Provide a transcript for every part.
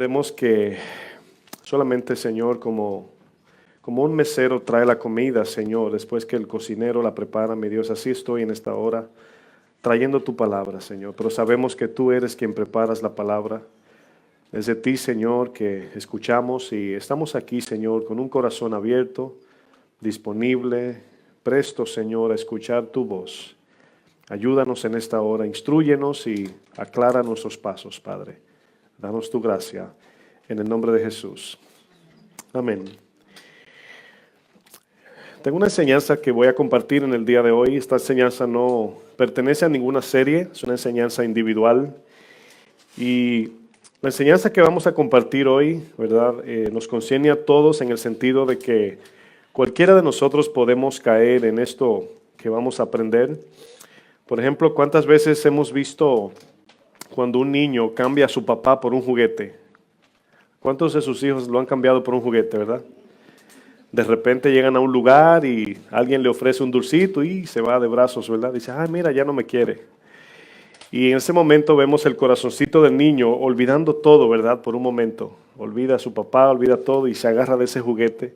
Entendemos que solamente, Señor, como un mesero trae la comida, Señor, después que el cocinero la prepara, mi Dios, así estoy en esta hora, trayendo tu palabra, Señor. Pero sabemos que tú eres quien preparas la palabra. Es de ti, Señor, que escuchamos y estamos aquí, Señor, con un corazón abierto, disponible, presto, Señor, a escuchar tu voz. Ayúdanos en esta hora, instrúyenos y aclara nuestros pasos, Padre. Danos tu gracia, en el nombre de Jesús. Amén. Tengo una enseñanza que voy a compartir en el día de hoy. Esta enseñanza no pertenece a ninguna serie, es una enseñanza individual. Y la enseñanza que vamos a compartir hoy, ¿verdad? Nos concierne a todos en el sentido de que cualquiera de nosotros podemos caer en esto que vamos a aprender. Por ejemplo, ¿cuántas veces hemos visto cuando un niño cambia a su papá por un juguete? ¿Cuántos de sus hijos lo han cambiado por un juguete, verdad? De repente llegan a un lugar y alguien le ofrece un dulcito y se va de brazos, ¿verdad? Dice, mira, ya no me quiere. Y en ese momento vemos el corazoncito del niño olvidando todo, ¿verdad? Por un momento. Olvida a su papá, olvida todo y se agarra de ese juguete.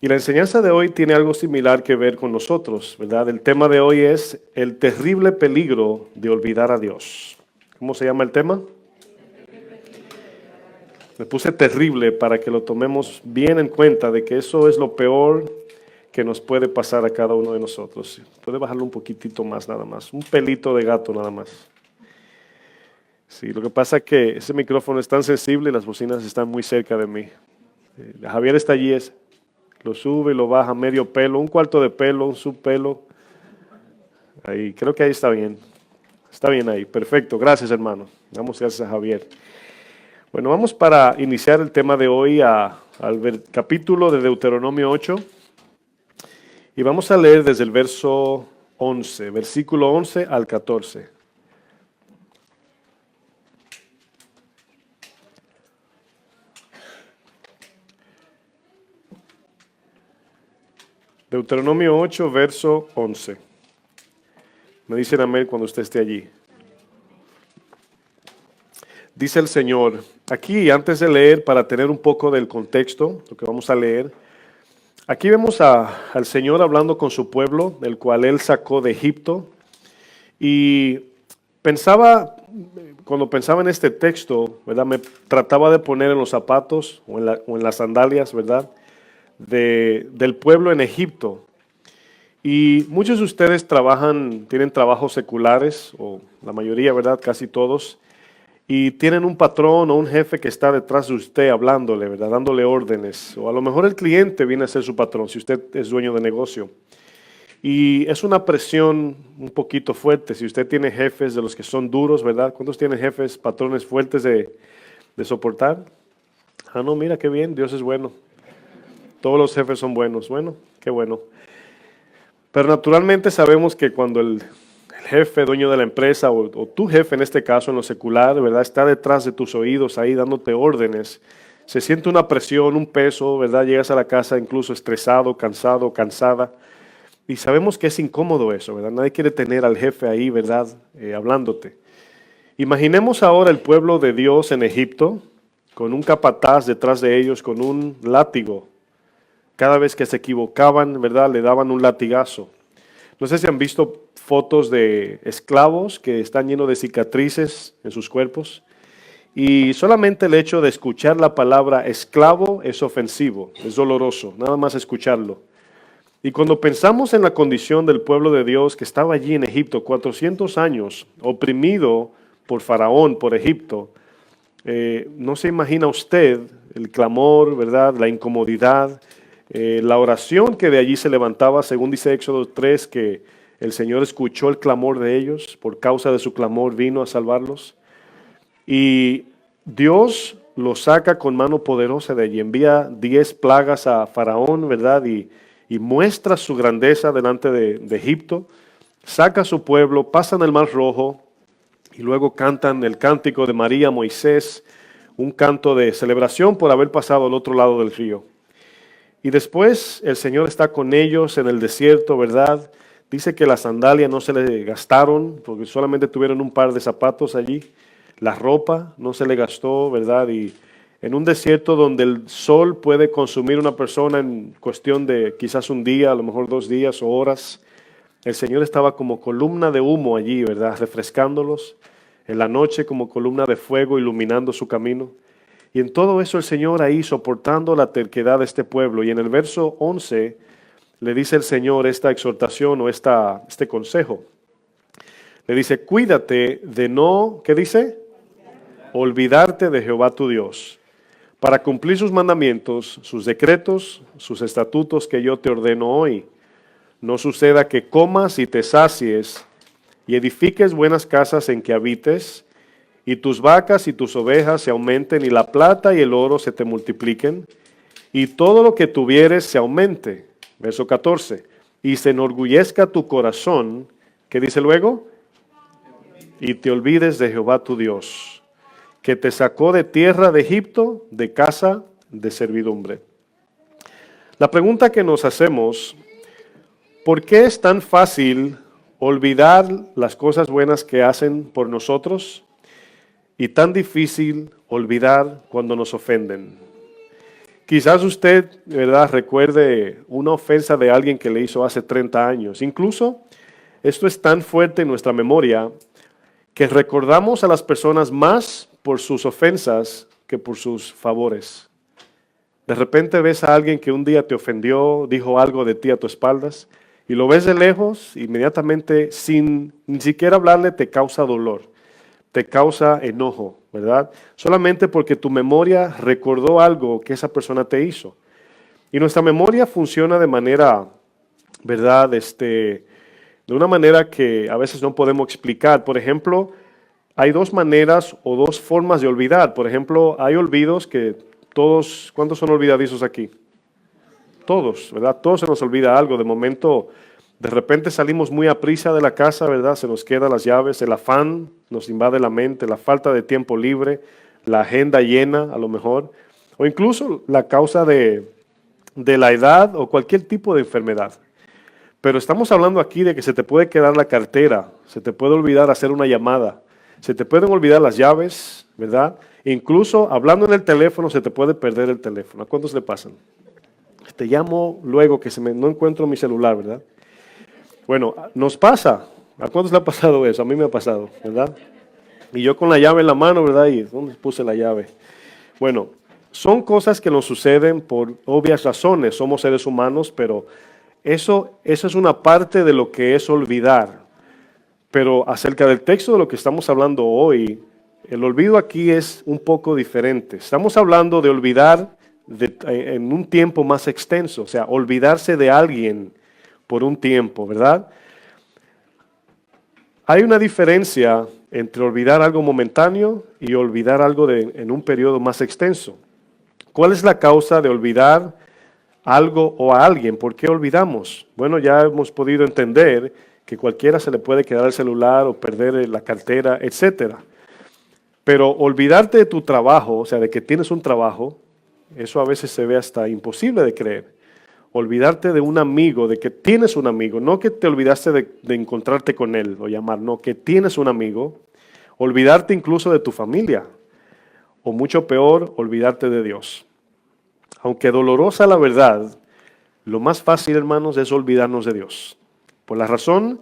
Y la enseñanza de hoy tiene algo similar que ver con nosotros, ¿verdad? El tema de hoy es el terrible peligro de olvidar a Dios. ¿Cómo se llama el tema? Me puse terrible para que lo tomemos bien en cuenta de que eso es lo peor que nos puede pasar a cada uno de nosotros. Puede bajarlo un poquitito más nada más, un pelito de gato nada más. Sí, lo que pasa es que ese micrófono es tan sensible y las bocinas están muy cerca de mí. Javier está allí, lo sube y lo baja medio pelo, un cuarto de pelo, un subpelo. Ahí, creo que ahí está bien. Está bien ahí, perfecto. Gracias, hermano. Damos gracias a Javier. Bueno, vamos para iniciar el tema de hoy al capítulo de Deuteronomio 8 y vamos a leer desde el verso 11, versículo 11 al 14. Deuteronomio 8, verso 11. Me dicen amén cuando usted esté allí. Dice el Señor, aquí antes de leer, para tener un poco del contexto, lo que vamos a leer, aquí vemos al Señor hablando con su pueblo, el cual Él sacó de Egipto, y cuando pensaba en este texto, ¿verdad? Me trataba de poner en los zapatos o en las sandalias, ¿verdad? Del pueblo en Egipto. Y muchos de ustedes tienen trabajos seculares, o la mayoría, ¿verdad? Casi todos. Y tienen un patrón o un jefe que está detrás de usted hablándole, ¿verdad? Dándole órdenes. O a lo mejor el cliente viene a ser su patrón, si usted es dueño de negocio. Y es una presión un poquito fuerte. Si usted tiene jefes de los que son duros, ¿verdad? ¿Cuántos tienen jefes, patrones fuertes de soportar? No, mira qué bien, Dios es bueno. Todos los jefes son buenos. Bueno, qué bueno. Pero naturalmente sabemos que cuando el jefe, dueño de la empresa, o tu jefe en este caso en lo secular, ¿verdad? Está detrás de tus oídos ahí dándote órdenes. Se siente una presión, un peso, ¿verdad? Llegas a la casa incluso estresado, cansado, cansada. Y sabemos que es incómodo eso, ¿verdad? Nadie quiere tener al jefe ahí, ¿verdad? Hablándote. Imaginemos ahora el pueblo de Dios en Egipto, con un capataz detrás de ellos, con un látigo. Cada vez que se equivocaban, ¿verdad? Le daban un latigazo. No sé si han visto fotos de esclavos que están llenos de cicatrices en sus cuerpos. Y solamente el hecho de escuchar la palabra esclavo es ofensivo, es doloroso, nada más escucharlo. Y cuando pensamos en la condición del pueblo de Dios que estaba allí en Egipto, 400 años, oprimido por Faraón, por Egipto, no se imagina usted el clamor, ¿verdad? La incomodidad, la oración que de allí se levantaba, según dice Éxodo 3, que el Señor escuchó el clamor de ellos, por causa de su clamor vino a salvarlos. Y Dios los saca con mano poderosa de allí, envía 10 plagas a Faraón, ¿verdad? Y muestra su grandeza delante de Egipto, saca a su pueblo, pasan el Mar Rojo y luego cantan el cántico de María, Moisés, un canto de celebración por haber pasado al otro lado del río. Y después el Señor está con ellos en el desierto, ¿verdad? Dice que las sandalias no se le gastaron porque solamente tuvieron un par de zapatos allí. La ropa no se le gastó, ¿verdad? Y en un desierto donde el sol puede consumir una persona en cuestión de quizás un día, a lo mejor 2 días o horas. El Señor estaba como columna de humo allí, ¿verdad? Refrescándolos. En la noche como columna de fuego iluminando su camino. Y en todo eso el Señor ahí soportando la terquedad de este pueblo. Y en el verso 11 le dice el Señor esta exhortación o este consejo. Le dice, cuídate de no, ¿qué dice? Olvidarte de Jehová tu Dios, para cumplir sus mandamientos, sus decretos, sus estatutos que yo te ordeno hoy. No suceda que comas y te sacies y edifiques buenas casas en que habites, y tus vacas y tus ovejas se aumenten, y la plata y el oro se te multipliquen, y todo lo que tuvieres se aumente. Verso 14. Y se enorgullezca tu corazón, ¿qué dice luego? Y te olvides de Jehová tu Dios, que te sacó de tierra de Egipto, de casa de servidumbre. La pregunta que nos hacemos, ¿por qué es tan fácil olvidar las cosas buenas que hacen por nosotros y tan difícil olvidar cuando nos ofenden? Quizás usted, ¿verdad?, recuerde una ofensa de alguien que le hizo hace 30 años. Incluso esto es tan fuerte en nuestra memoria que recordamos a las personas más por sus ofensas que por sus favores. De repente ves a alguien que un día te ofendió, dijo algo de ti a tus espaldas, y lo ves de lejos, inmediatamente, sin ni siquiera hablarle, te causa dolor, te causa enojo, ¿verdad? Solamente porque tu memoria recordó algo que esa persona te hizo. Y nuestra memoria funciona de manera, ¿verdad?, de una manera que a veces no podemos explicar. Por ejemplo, hay 2 maneras o 2 formas de olvidar. Por ejemplo, hay olvidos que todos, ¿cuántos son olvidadizos aquí? Todos, ¿verdad? Todos se nos olvida algo. De momento, de repente salimos muy aprisa de la casa, ¿verdad? Se nos quedan las llaves, el afán nos invade la mente, la falta de tiempo libre, la agenda llena a lo mejor, o incluso la causa de la edad o cualquier tipo de enfermedad. Pero estamos hablando aquí de que se te puede quedar la cartera, se te puede olvidar hacer una llamada, se te pueden olvidar las llaves, ¿verdad? Incluso hablando en el teléfono se te puede perder el teléfono. ¿A cuántos le pasan? Te llamo luego que no encuentro mi celular, ¿verdad? Bueno, nos pasa. ¿A cuántos le ha pasado eso? A mí me ha pasado, ¿verdad? Y yo con la llave en la mano, ¿verdad? ¿Y dónde puse la llave? Bueno, son cosas que nos suceden por obvias razones. Somos seres humanos, pero eso es una parte de lo que es olvidar. Pero acerca del texto de lo que estamos hablando hoy, el olvido aquí es un poco diferente. Estamos hablando de olvidar en un tiempo más extenso, o sea, olvidarse de alguien por un tiempo, ¿verdad? Hay una diferencia entre olvidar algo momentáneo y olvidar algo en un periodo más extenso. ¿Cuál es la causa de olvidar algo o a alguien? ¿Por qué olvidamos? Bueno, ya hemos podido entender que cualquiera se le puede quedar el celular o perder la cartera, etcétera. Pero olvidarte de tu trabajo, o sea, de que tienes un trabajo, eso a veces se ve hasta imposible de creer. Olvidarte de un amigo, de que tienes un amigo, no que te olvidaste de encontrarte con él o llamar, no, que tienes un amigo. Olvidarte incluso de tu familia, o mucho peor, olvidarte de Dios. Aunque dolorosa la verdad, lo más fácil, hermanos, es olvidarnos de Dios. Por la razón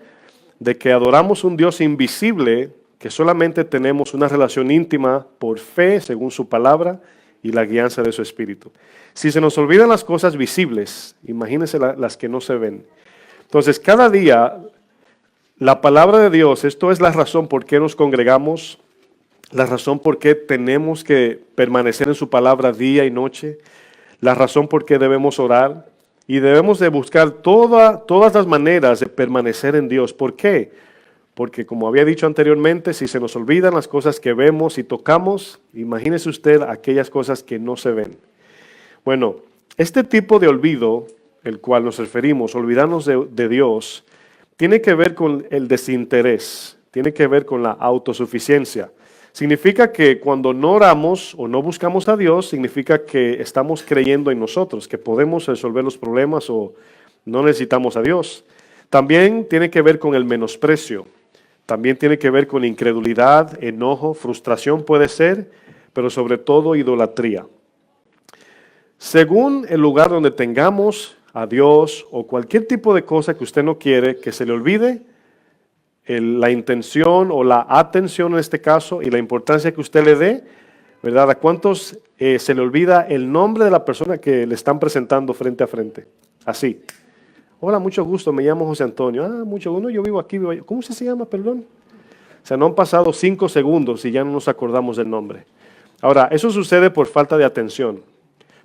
de que adoramos un Dios invisible, que solamente tenemos una relación íntima por fe, según su palabra, y la guianza de su Espíritu. Si se nos olvidan las cosas visibles, imagínense las que no se ven. Entonces, cada día, la palabra de Dios, esto es la razón por qué nos congregamos, la razón por qué tenemos que permanecer en su palabra día y noche, la razón por qué debemos orar, y debemos de buscar todas las maneras de permanecer en Dios. ¿Por qué? Porque como había dicho anteriormente, si se nos olvidan las cosas que vemos y tocamos, imagínese usted aquellas cosas que no se ven. Bueno, este tipo de olvido, el cual nos referimos, olvidarnos de Dios, tiene que ver con el desinterés, tiene que ver con la autosuficiencia. Significa que cuando no oramos o no buscamos a Dios, significa que estamos creyendo en nosotros, que podemos resolver los problemas o no necesitamos a Dios. También tiene que ver con el menosprecio. También tiene que ver con incredulidad, enojo, frustración puede ser, pero sobre todo idolatría. Según el lugar donde tengamos a Dios o cualquier tipo de cosa que usted no quiere que se le olvide, la intención o la atención en este caso y la importancia que usted le dé, ¿verdad? ¿A cuántos se le olvida el nombre de la persona que le están presentando frente a frente? Así. Hola, mucho gusto, me llamo José Antonio. Ah, mucho gusto, yo vivo aquí, vivo allá. ¿Cómo usted se llama, perdón? O sea, no han pasado 5 segundos y ya no nos acordamos del nombre. Ahora, eso sucede por falta de atención.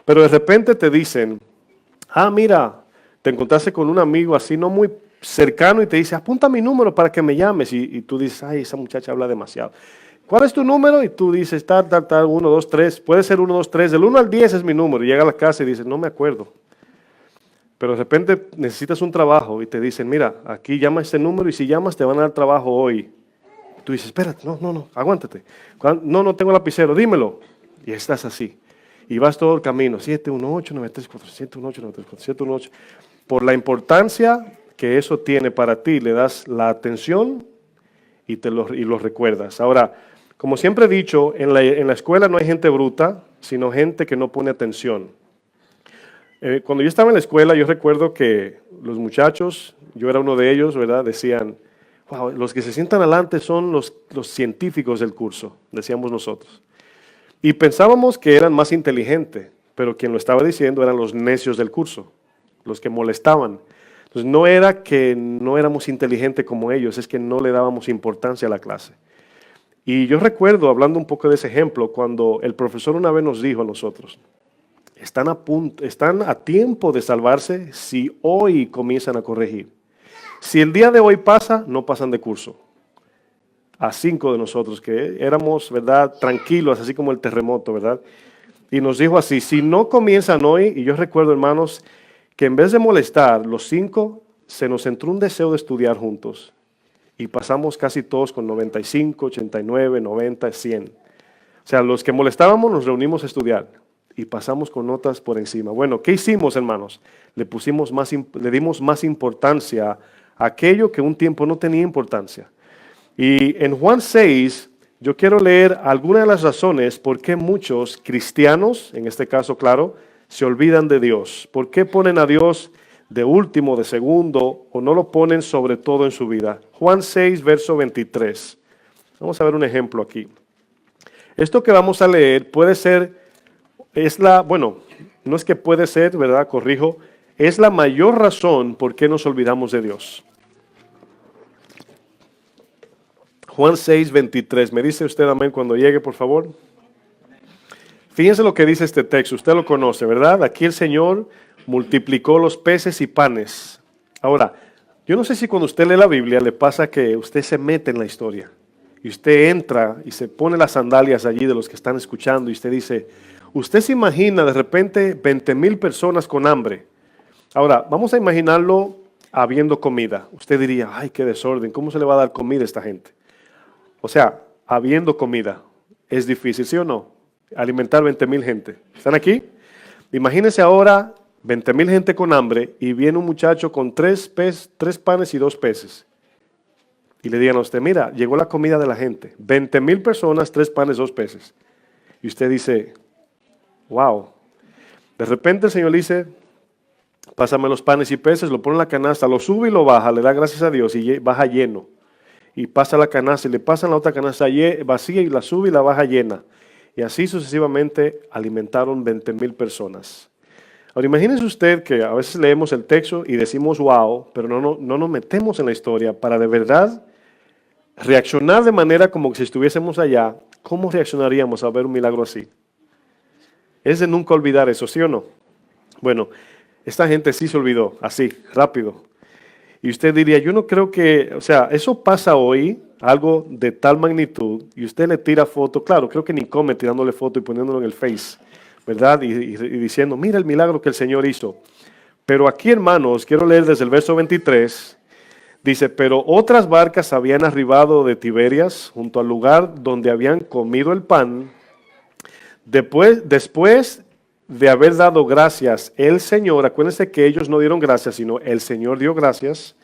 Pero de repente te dicen, ah, mira, te encontraste con un amigo así no muy cercano y te dice, apunta mi número para que me llames. Y tú dices, ay, esa muchacha habla demasiado. ¿Cuál es tu número? Y tú dices, tal, 1, 2, 3. Puede ser 1, 2, 3. Del 1 al 10 es mi número. Y llega a la casa y dices, no me acuerdo. Pero de repente necesitas un trabajo y te dicen, mira, aquí llama este número y si llamas te van a dar trabajo hoy. Tú dices, espérate, no, aguántate. No tengo lapicero, dímelo. Y estás así. Y vas todo el camino, 718-934, 718-934, 718. Por la importancia que eso tiene para ti, le das la atención y lo recuerdas. Ahora, como siempre he dicho, en la escuela no hay gente bruta, sino gente que no pone atención. Cuando yo estaba en la escuela, yo recuerdo que los muchachos, yo era uno de ellos, ¿verdad? Decían, wow, los que se sientan adelante son los científicos del curso, decíamos nosotros. Y pensábamos que eran más inteligentes, pero quien lo estaba diciendo eran los necios del curso, los que molestaban. Entonces no era que no éramos inteligentes como ellos, es que no le dábamos importancia a la clase. Y yo recuerdo, hablando un poco de ese ejemplo, cuando el profesor una vez nos dijo a nosotros, están a tiempo de salvarse si hoy comienzan a corregir. Si el día de hoy pasa, no pasan de curso. A 5 de nosotros que éramos, ¿verdad?, tranquilos, así como el terremoto, ¿verdad? Y nos dijo así, si no comienzan hoy, y yo recuerdo, hermanos, que en vez de molestar, los 5 se nos entró un deseo de estudiar juntos. Y pasamos casi todos con 95, 89, 90, 100. O sea, los que molestábamos nos reunimos a estudiar y pasamos con notas por encima. Bueno, ¿qué hicimos, hermanos? Le dimos más importancia a aquello que un tiempo no tenía importancia. Y en Juan 6, yo quiero leer algunas de las razones por qué muchos cristianos, en este caso, claro, se olvidan de Dios. ¿Por qué ponen a Dios de último, de segundo, o no lo ponen sobre todo en su vida? Juan 6, verso 23. Vamos a ver un ejemplo aquí. Esto que vamos a leer puede ser, no es que puede ser, ¿verdad? Corrijo, es la mayor razón por qué nos olvidamos de Dios. Juan 6, 23. ¿Me dice usted amén cuando llegue, por favor? Fíjense lo que dice este texto. Usted lo conoce, ¿verdad? Aquí el Señor multiplicó los peces y panes. Ahora, yo no sé si cuando usted lee la Biblia le pasa que usted se mete en la historia. Y usted entra y se pone las sandalias allí de los que están escuchando. Y usted dice, usted se imagina de repente 20,000 personas con hambre. Ahora, vamos a imaginarlo habiendo comida. Usted diría, ay, qué desorden. ¿Cómo se le va a dar comida a esta gente? O sea, habiendo comida, es difícil, ¿sí o no? Alimentar 20,000 gente. ¿Están aquí? Imagínense ahora 20,000 gente con hambre y viene un muchacho con 3 panes y 2 peces. Y le digan a usted, mira, llegó la comida de la gente. 20,000 personas, 3 panes, 2 peces. Y usted dice, wow. De repente el Señor dice, pásame los panes y peces, lo pone en la canasta, lo sube y lo baja, le da gracias a Dios y baja lleno. Y pasa la canasta y le pasan la otra canasta vacía y la sube y la baja llena. Y así sucesivamente alimentaron 20,000 personas. Ahora imagínese usted que a veces leemos el texto y decimos wow, pero no nos metemos en la historia para de verdad reaccionar de manera como si estuviésemos allá. ¿Cómo reaccionaríamos a ver un milagro así? Es de nunca olvidar eso, ¿sí o no? Bueno, esta gente sí se olvidó, así, rápido. Y usted diría, yo no creo que, o sea, eso pasa hoy, algo de tal magnitud, y usted le tira foto, claro, creo que ni come tirándole foto y poniéndolo en el Face, ¿verdad? Y diciendo, mira el milagro que el Señor hizo. Pero aquí, hermanos, quiero leer desde el verso 23, dice, pero otras barcas habían arribado de Tiberias, junto al lugar donde habían comido el pan. Después de haber dado gracias el Señor, acuérdense que ellos no dieron gracias, sino el Señor dio gracias.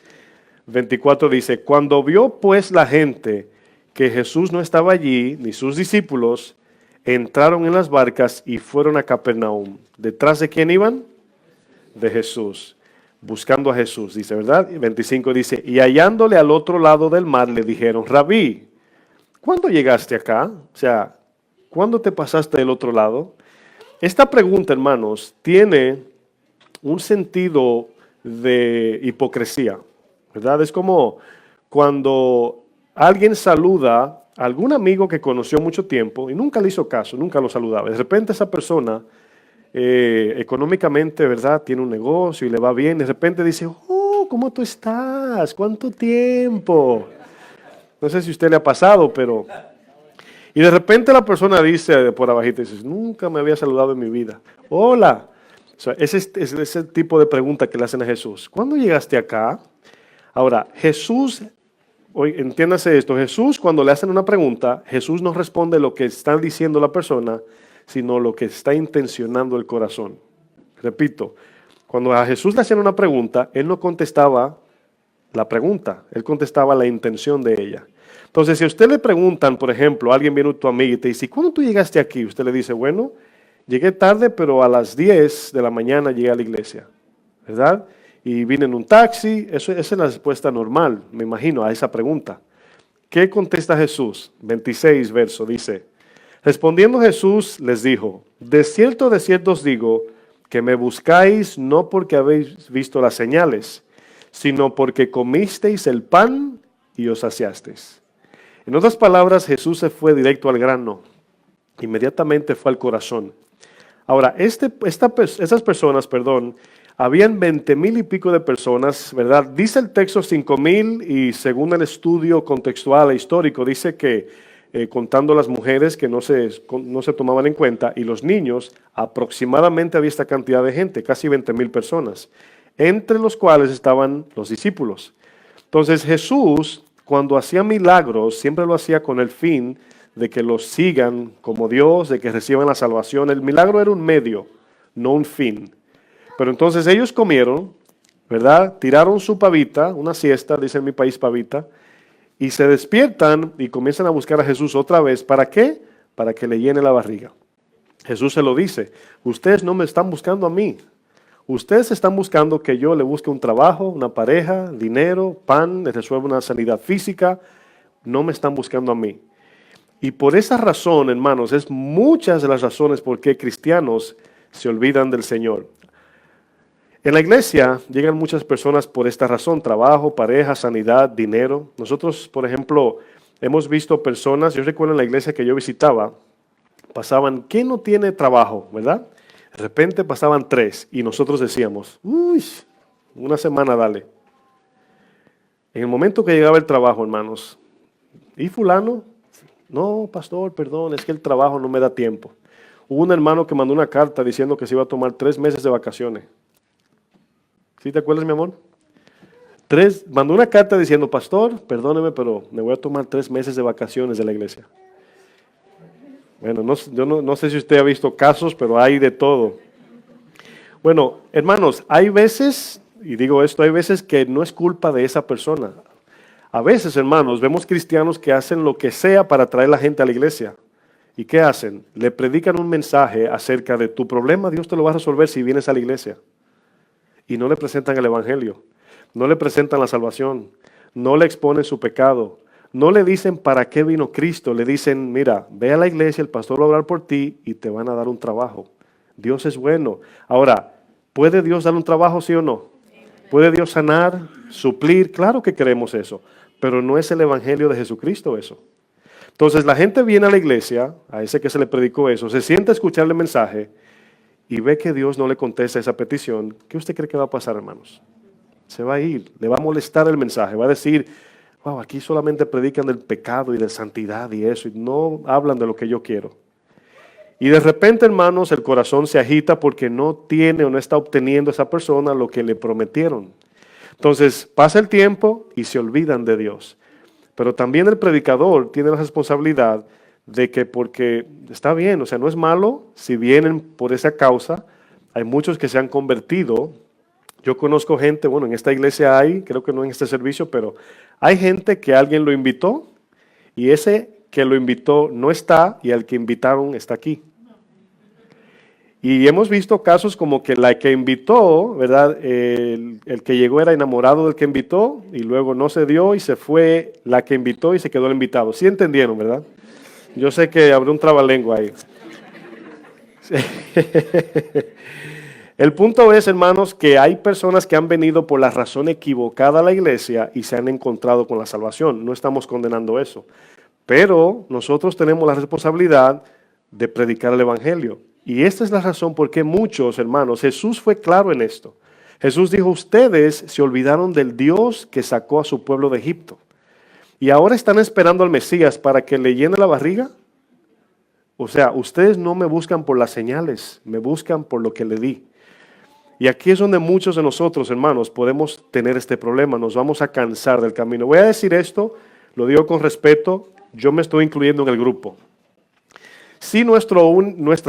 24 dice, cuando vio pues la gente que Jesús no estaba allí, ni sus discípulos, entraron en las barcas y fueron a Capernaum. ¿Detrás de quién iban? De Jesús, buscando a Jesús, dice, ¿verdad? Y 25 dice, y hallándole al otro lado del mar le dijeron, Rabí, ¿cuándo llegaste acá? O sea, ¿cuándo te pasaste del otro lado? Esta pregunta, hermanos, tiene un sentido de hipocresía, ¿verdad? Es como cuando alguien saluda a algún amigo que conoció mucho tiempo y nunca le hizo caso, nunca lo saludaba. De repente esa persona económicamente, ¿verdad? Tiene un negocio y le va bien. De repente dice, oh, ¿cómo tú estás? ¿Cuánto tiempo? No sé si a usted le ha pasado, pero... Y de repente la persona dice por abajito, dice, nunca me había saludado en mi vida. Hola. O sea, ese es ese tipo de pregunta que le hacen a Jesús. ¿Cuándo llegaste acá? Ahora, Jesús, entiéndase esto, Jesús cuando le hacen una pregunta, Jesús no responde lo que está diciendo la persona, sino lo que está intencionando el corazón. Repito, cuando a Jesús le hacían una pregunta, Él no contestaba la pregunta, Él contestaba la intención de ella. Entonces, si a usted le preguntan, por ejemplo, alguien viene a tu amigo y te dice, ¿cuándo tú llegaste aquí? Usted le dice, bueno, llegué tarde, pero a las 10 de la mañana llegué a la iglesia, ¿verdad? Y vine en un taxi, esa es la respuesta normal, me imagino, a esa pregunta. ¿Qué contesta Jesús? 26 verso, dice, respondiendo Jesús les dijo, de cierto os digo, que me buscáis no porque habéis visto las señales, sino porque comisteis el pan y os saciasteis. En otras palabras, Jesús se fue directo al grano, inmediatamente fue al corazón. Ahora, esas personas, habían 20,000 y pico de personas, ¿verdad? Dice el texto 5,000 y según el estudio contextual e histórico, dice que contando las mujeres que no se tomaban en cuenta y los niños, aproximadamente había esta cantidad de gente, casi 20,000 personas, entre los cuales estaban los discípulos. Entonces Jesús, cuando hacía milagros, siempre lo hacía con el fin de que los sigan como Dios, de que reciban la salvación. El milagro era un medio, no un fin. Pero entonces ellos comieron, ¿verdad? Tiraron su pavita, una siesta, dice en mi país pavita, y se despiertan y comienzan a buscar a Jesús otra vez. ¿Para qué? Para que le llene la barriga. Jesús se lo dice, ustedes no me están buscando a mí. Ustedes están buscando que yo le busque un trabajo, una pareja, dinero, pan, les resuelva una sanidad física. No me están buscando a mí. Y por esa razón, hermanos, es muchas de las razones por qué cristianos se olvidan del Señor. En la iglesia llegan muchas personas por esta razón, trabajo, pareja, sanidad, dinero. Nosotros, por ejemplo, hemos visto personas, yo recuerdo en la iglesia que yo visitaba, pasaban, ¿quién no tiene trabajo, verdad? De repente pasaban 3 y nosotros decíamos, uy, una semana dale. En el momento que llegaba el trabajo, hermanos, ¿y fulano? No, pastor, perdón, es que el trabajo no me da tiempo. Hubo un hermano que mandó una carta diciendo que se iba a tomar 3 meses de vacaciones. ¿Sí te acuerdas, mi amor? Mandó una carta diciendo, pastor, perdóneme, pero me voy a tomar 3 meses de vacaciones de la iglesia. Bueno, yo no sé si usted ha visto casos, pero hay de todo. Bueno, hermanos, hay veces, y digo esto, hay veces que no es culpa de esa persona. A veces, hermanos, vemos cristianos que hacen lo que sea para traer a la gente a la iglesia. ¿Y qué hacen? Le predican un mensaje acerca de tu problema, Dios te lo va a resolver si vienes a la iglesia. Y no le presentan el evangelio, no le presentan la salvación, no le exponen su pecado. No le dicen para qué vino Cristo, le dicen, mira, ve a la iglesia, el pastor va a orar por ti y te van a dar un trabajo. Dios es bueno. Ahora, ¿puede Dios dar un trabajo, sí o no? ¿Puede Dios sanar, suplir? Claro que queremos eso, pero no es el evangelio de Jesucristo eso. Entonces la gente viene a la iglesia, a ese que se le predicó eso, se sienta a escuchar el mensaje y ve que Dios no le contesta esa petición. ¿Qué usted cree que va a pasar, hermanos? Se va a ir, le va a molestar el mensaje, va a decir, wow, aquí solamente predican del pecado y de santidad y eso, y no hablan de lo que yo quiero. Y de repente, hermanos, el corazón se agita porque no tiene o no está obteniendo esa persona lo que le prometieron. Entonces, pasa el tiempo y se olvidan de Dios. Pero también el predicador tiene la responsabilidad de que, porque está bien, o sea, no es malo si vienen por esa causa. Hay muchos que se han convertido. Yo conozco gente, bueno, en esta iglesia hay, creo que no en este servicio, pero hay gente que alguien lo invitó y ese que lo invitó no está y al que invitaron está aquí. Y hemos visto casos como que la que invitó, ¿verdad? El que llegó era enamorado del que invitó y luego no se dio y se fue la que invitó y se quedó el invitado. ¿Sí entendieron, verdad? Yo sé que habrá un trabalengua ahí. El punto es, hermanos, que hay personas que han venido por la razón equivocada a la iglesia y se han encontrado con la salvación. No estamos condenando eso. Pero nosotros tenemos la responsabilidad de predicar el evangelio. Y esta es la razón por qué muchos, hermanos, Jesús fue claro en esto. Jesús dijo, ustedes se olvidaron del Dios que sacó a su pueblo de Egipto. Y ahora están esperando al Mesías para que le llene la barriga. O sea, ustedes no me buscan por las señales, me buscan por lo que le di. Y aquí es donde muchos de nosotros, hermanos, podemos tener este problema. Nos vamos a cansar del camino. Voy a decir esto, lo digo con respeto, yo me estoy incluyendo en el grupo. Si nuestra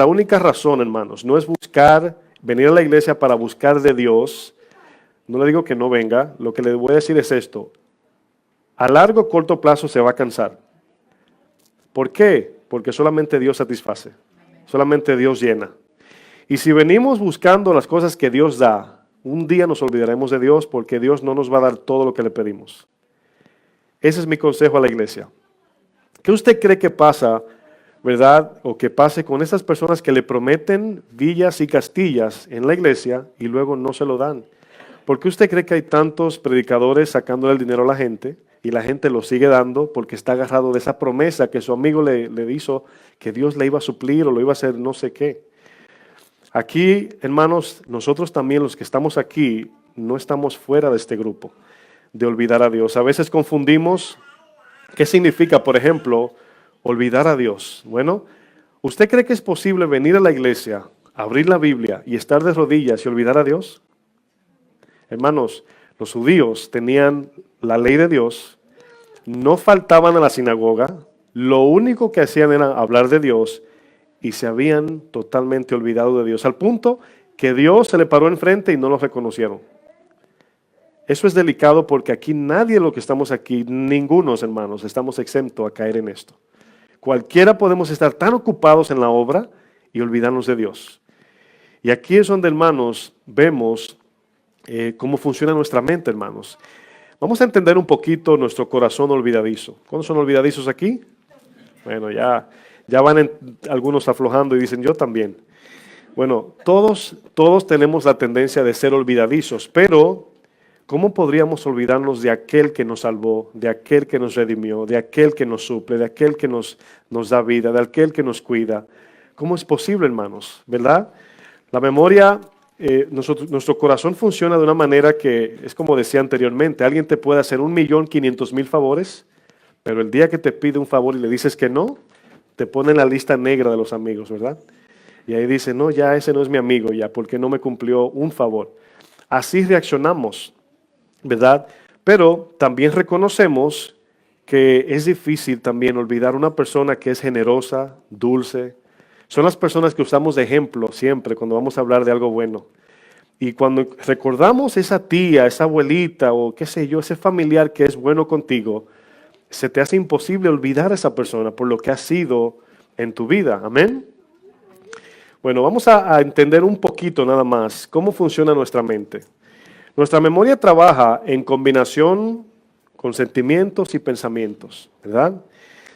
única razón, hermanos, no es venir a la iglesia para buscar de Dios, no le digo que no venga, lo que le voy a decir es esto. A largo o corto plazo se va a cansar. ¿Por qué? Porque solamente Dios satisface, solamente Dios llena. Y si venimos buscando las cosas que Dios da, un día nos olvidaremos de Dios porque Dios no nos va a dar todo lo que le pedimos. Ese es mi consejo a la iglesia. ¿Qué usted cree que pasa, verdad, o que pase con esas personas que le prometen villas y castillas en la iglesia y luego no se lo dan? ¿Por qué usted cree que hay tantos predicadores sacándole el dinero a la gente y la gente lo sigue dando porque está agarrado de esa promesa que su amigo le hizo que Dios le iba a suplir o lo iba a hacer no sé qué? Aquí, hermanos, nosotros también los que estamos aquí no estamos fuera de este grupo de olvidar a Dios. A veces confundimos qué significa, por ejemplo, olvidar a Dios. Bueno, ¿usted cree que es posible venir a la iglesia, abrir la Biblia y estar de rodillas y olvidar a Dios? Hermanos, los judíos tenían la ley de Dios, no faltaban a la sinagoga, lo único que hacían era hablar de Dios y se habían totalmente olvidado de Dios, al punto que Dios se le paró enfrente y no los reconocieron. Eso es delicado porque aquí nadie de los que estamos aquí, ningunos hermanos, estamos exentos a caer en esto. Cualquiera podemos estar tan ocupados en la obra y olvidarnos de Dios. Y aquí es donde, hermanos, vemos cómo funciona nuestra mente, hermanos. Vamos a entender un poquito nuestro corazón olvidadizo. ¿Cuántos son olvidadizos aquí? Bueno, ya van algunos aflojando y dicen, yo también. Bueno, todos tenemos la tendencia de ser olvidadizos, pero ¿cómo podríamos olvidarnos de aquel que nos salvó, de aquel que nos redimió, de aquel que nos suple, de aquel que nos da vida, de aquel que nos cuida? ¿Cómo es posible, hermanos? ¿Verdad? La memoria, nuestro corazón funciona de una manera que es como decía anteriormente. Alguien te puede hacer 1.500.000 favores, pero el día que te pide un favor y le dices que no, te pone en la lista negra de los amigos, ¿verdad? Y ahí dice, no, ya ese no es mi amigo ya, porque no me cumplió un favor. Así reaccionamos, ¿verdad? Pero también reconocemos que es difícil también olvidar una persona que es generosa, dulce. Son las personas que usamos de ejemplo siempre cuando vamos a hablar de algo bueno. Y cuando recordamos esa tía, esa abuelita o qué sé yo, ese familiar que es bueno contigo, se te hace imposible olvidar a esa persona por lo que ha sido en tu vida. Amén. Bueno, vamos a entender un poquito nada más cómo funciona nuestra mente. Nuestra memoria trabaja en combinación con sentimientos y pensamientos, ¿verdad?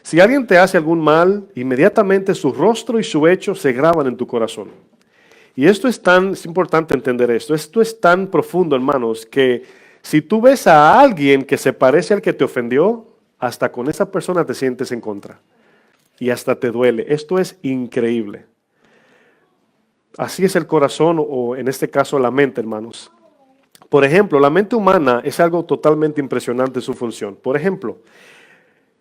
Si alguien te hace algún mal, inmediatamente su rostro y su hecho se graban en tu corazón. Y es importante entender esto es tan profundo, hermanos, que si tú ves a alguien que se parece al que te ofendió, hasta con esa persona te sientes en contra. Y hasta te duele. Esto es increíble. Así es el corazón o en este caso la mente, hermanos. Por ejemplo, la mente humana es algo totalmente impresionante en su función. Por ejemplo,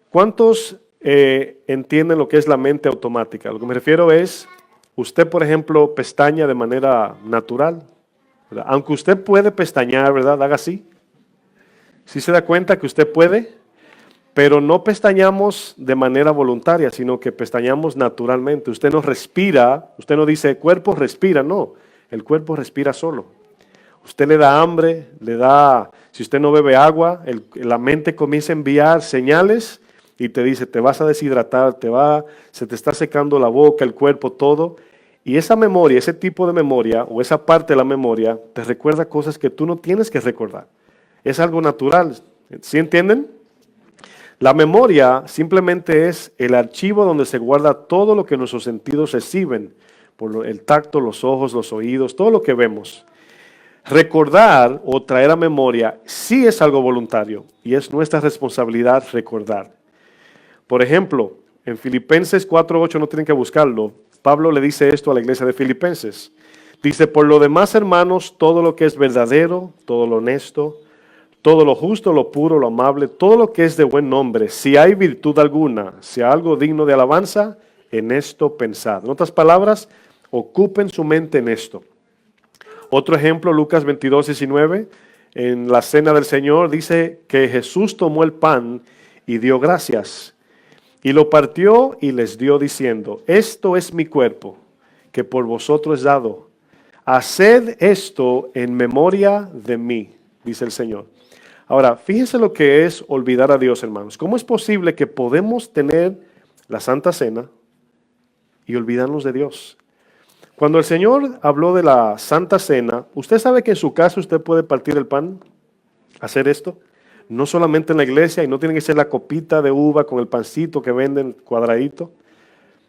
¿cuántos entienden lo que es la mente automática? Lo que me refiero es, usted, por ejemplo, pestaña de manera natural, ¿verdad? Aunque usted puede pestañear, ¿verdad? Haga así. ¿Sí se da cuenta que usted puede? Pero no pestañamos de manera voluntaria, sino que pestañamos naturalmente. Usted no respira, usted no dice, cuerpo respira, no. El cuerpo respira solo. Usted le da hambre, si usted no bebe agua, la mente comienza a enviar señales y te dice, te vas a deshidratar, se te está secando la boca, el cuerpo, todo. Y esa memoria, ese tipo de memoria o esa parte de la memoria te recuerda cosas que tú no tienes que recordar. Es algo natural. ¿Sí entienden? La memoria simplemente es el archivo donde se guarda todo lo que nuestros sentidos reciben, por el tacto, los ojos, los oídos, todo lo que vemos. Recordar o traer a memoria sí es algo voluntario y es nuestra responsabilidad recordar. Por ejemplo, en Filipenses 4:8, no tienen que buscarlo, Pablo le dice esto a la iglesia de Filipenses. Dice, por lo demás, hermanos, todo lo que es verdadero, todo lo honesto, todo lo justo, lo puro, lo amable, todo lo que es de buen nombre, si hay virtud alguna, si hay algo digno de alabanza, en esto pensad. En otras palabras, ocupen su mente en esto. Otro ejemplo, Lucas 22:19, en la cena del Señor dice que Jesús tomó el pan y dio gracias y lo partió y les dio diciendo, esto es mi cuerpo que por vosotros es dado. Haced esto en memoria de mí, dice el Señor. Ahora, fíjense lo que es olvidar a Dios, hermanos. ¿Cómo es posible que podemos tener la Santa Cena y olvidarnos de Dios? Cuando el Señor habló de la Santa Cena, ¿usted sabe que en su casa usted puede partir el pan? ¿Hacer esto? No solamente en la iglesia, y no tiene que ser la copita de uva con el pancito que venden cuadradito.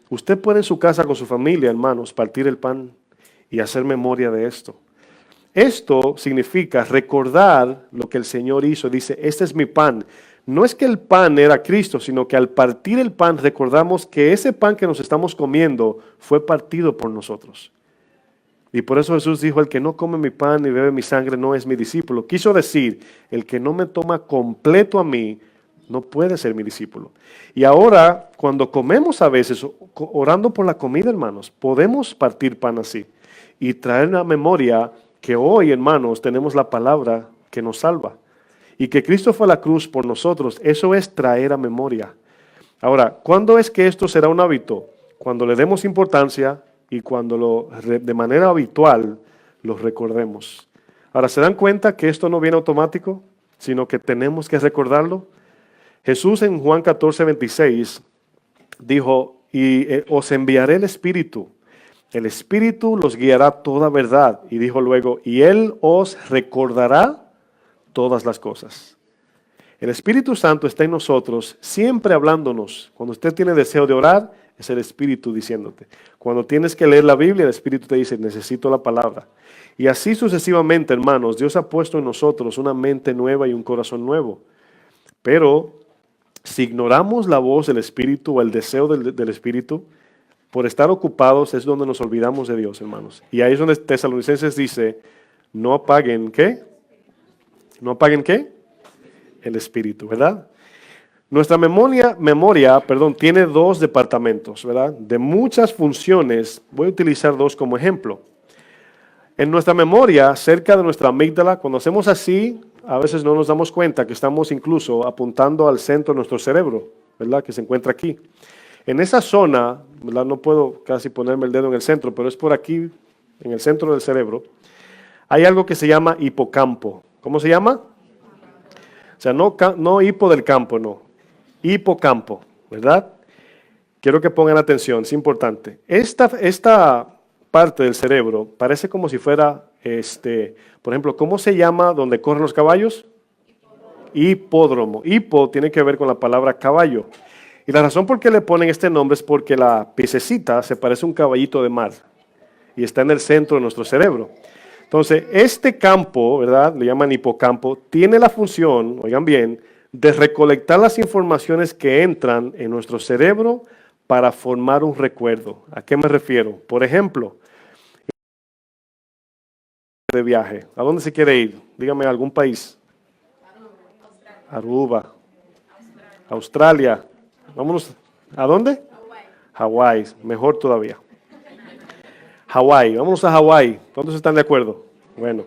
Usted puede en su casa con su familia, hermanos, partir el pan y hacer memoria de esto. Esto significa recordar lo que el Señor hizo. Dice, este es mi pan. No es que el pan era Cristo, sino que al partir el pan recordamos que ese pan que nos estamos comiendo fue partido por nosotros. Y por eso Jesús dijo, el que no come mi pan y bebe mi sangre no es mi discípulo. Quiso decir, el que no me toma completo a mí no puede ser mi discípulo. Y ahora, cuando comemos a veces, orando por la comida, hermanos, podemos partir pan así y traer una memoria que hoy, hermanos, tenemos la palabra que nos salva. Y que Cristo fue a la cruz por nosotros, eso es traer a memoria. Ahora, ¿cuándo es que esto será un hábito? Cuando le demos importancia y cuando de manera habitual lo recordemos. Ahora, ¿se dan cuenta que esto no viene automático, sino que tenemos que recordarlo? Jesús en Juan 14:26 dijo, os enviaré el Espíritu. El Espíritu los guiará a toda verdad. Y dijo luego, y Él os recordará todas las cosas. El Espíritu Santo está en nosotros, siempre hablándonos. Cuando usted tiene deseo de orar, es el Espíritu diciéndote. Cuando tienes que leer la Biblia, el Espíritu te dice, necesito la palabra. Y así sucesivamente, hermanos, Dios ha puesto en nosotros una mente nueva y un corazón nuevo. Pero si ignoramos la voz del Espíritu o el deseo del Espíritu, por estar ocupados es donde nos olvidamos de Dios, hermanos. Y ahí es donde Tesalonicenses dice, no apaguen, ¿qué? ¿No apaguen qué? El Espíritu, ¿verdad? Nuestra memoria, tiene dos departamentos, ¿verdad? De muchas funciones, voy a utilizar dos como ejemplo. En nuestra memoria, cerca de nuestra amígdala, cuando hacemos así, a veces no nos damos cuenta que estamos incluso apuntando al centro de nuestro cerebro, ¿verdad? Que se encuentra aquí. En esa zona, ¿verdad? No puedo casi ponerme el dedo en el centro, pero es por aquí, en el centro del cerebro, hay algo que se llama hipocampo. ¿Cómo se llama? O sea, no hipo del campo, no. Hipocampo, ¿verdad? Quiero que pongan atención, es importante. Esta parte del cerebro parece como si fuera, por ejemplo, ¿cómo se llama donde corren los caballos? Hipódromo. Hipo tiene que ver con la palabra caballo. Y la razón por qué le ponen este nombre es porque la piececita se parece a un caballito de mar y está en el centro de nuestro cerebro. Entonces, este campo, ¿verdad? Le llaman hipocampo, tiene la función, oigan bien, de recolectar las informaciones que entran en nuestro cerebro para formar un recuerdo. ¿A qué me refiero? Por ejemplo, de viaje. ¿A dónde se quiere ir? Dígame, ¿a algún país? Aruba. Australia. Vámonos. ¿A dónde? Hawái. Mejor todavía. Hawái. Vámonos a Hawái. ¿Cuántos están de acuerdo? Bueno.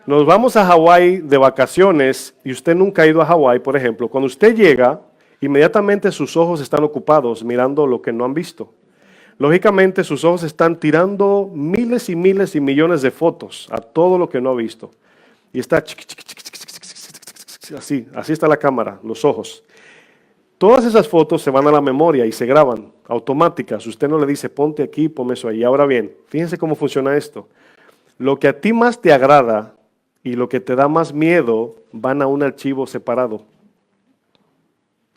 Nos vamos a Hawái de vacaciones y usted nunca ha ido a Hawái, por ejemplo. Cuando usted llega, inmediatamente sus ojos están ocupados mirando lo que no han visto. Lógicamente sus ojos están tirando miles y miles y millones de fotos a todo lo que no ha visto. Y está así está la cámara, los ojos. todas esas fotos se van a la memoria y se graban automáticas. Usted no le dice, ponte aquí, ponme eso ahí. Ahora bien, fíjense cómo funciona esto. Lo que a ti más te agrada y lo que te da más miedo van a un archivo separado.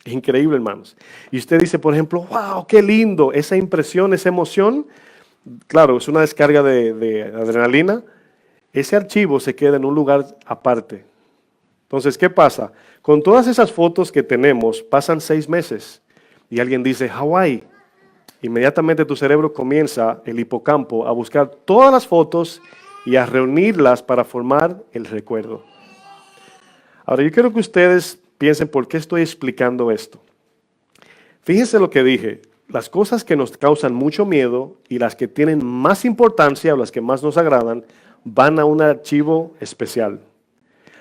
Es increíble, hermanos. Y usted dice, por ejemplo, wow, qué lindo, esa impresión, esa emoción, claro, es una descarga de adrenalina. Ese archivo se queda en un lugar aparte. Entonces, ¿qué pasa? Con todas esas fotos que tenemos, pasan 6 meses y alguien dice, Hawái. Inmediatamente tu cerebro comienza, el hipocampo, a buscar todas las fotos y a reunirlas para formar el recuerdo. Ahora, yo quiero que ustedes piensen por qué estoy explicando esto. Fíjense lo que dije. Las cosas que nos causan mucho miedo y las que tienen más importancia o las que más nos agradan van a un archivo especial.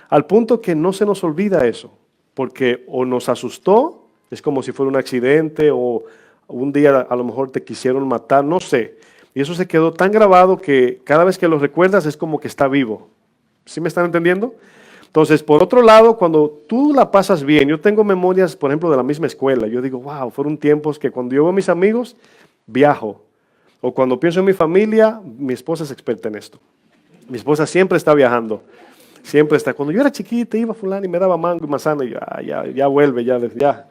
Al punto que no se nos olvida eso, porque o nos asustó, es como si fuera un accidente o un día a lo mejor te quisieron matar, no sé. Y eso se quedó tan grabado que cada vez que lo recuerdas es como que está vivo. ¿Sí me están entendiendo? Entonces, por otro lado, cuando tú la pasas bien, yo tengo memorias, por ejemplo, de la misma escuela. Yo digo, wow, fueron tiempos que cuando yo veo a mis amigos, viajo. O cuando pienso en mi familia, mi esposa es experta en esto. Mi esposa siempre está viajando. Siempre está. Cuando yo era chiquita, iba fulano y me daba mango y manzana y ya vuelve, ya.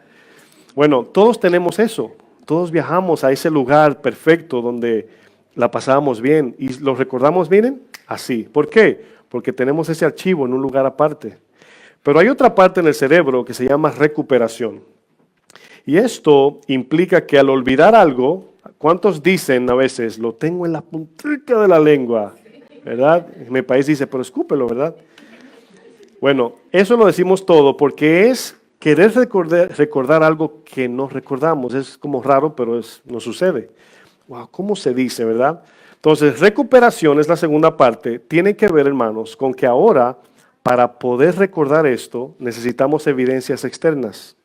Bueno, todos tenemos eso. Todos viajamos a ese lugar perfecto donde la pasábamos bien y lo recordamos, miren, así. ¿Por qué? Porque tenemos ese archivo en un lugar aparte. Pero hay otra parte en el cerebro que se llama recuperación. Y esto implica que al olvidar algo, ¿cuántos dicen a veces, lo tengo en la puntita de la lengua? ¿Verdad? En mi país dice, pero escúpelo, ¿verdad? Bueno, eso lo decimos todo porque es querer recordar algo que no recordamos. Es como raro, pero nos sucede. Wow, ¿cómo se dice, verdad? Entonces, recuperación es la segunda parte. Tiene que ver, hermanos, con que ahora, para poder recordar esto, necesitamos evidencias externas.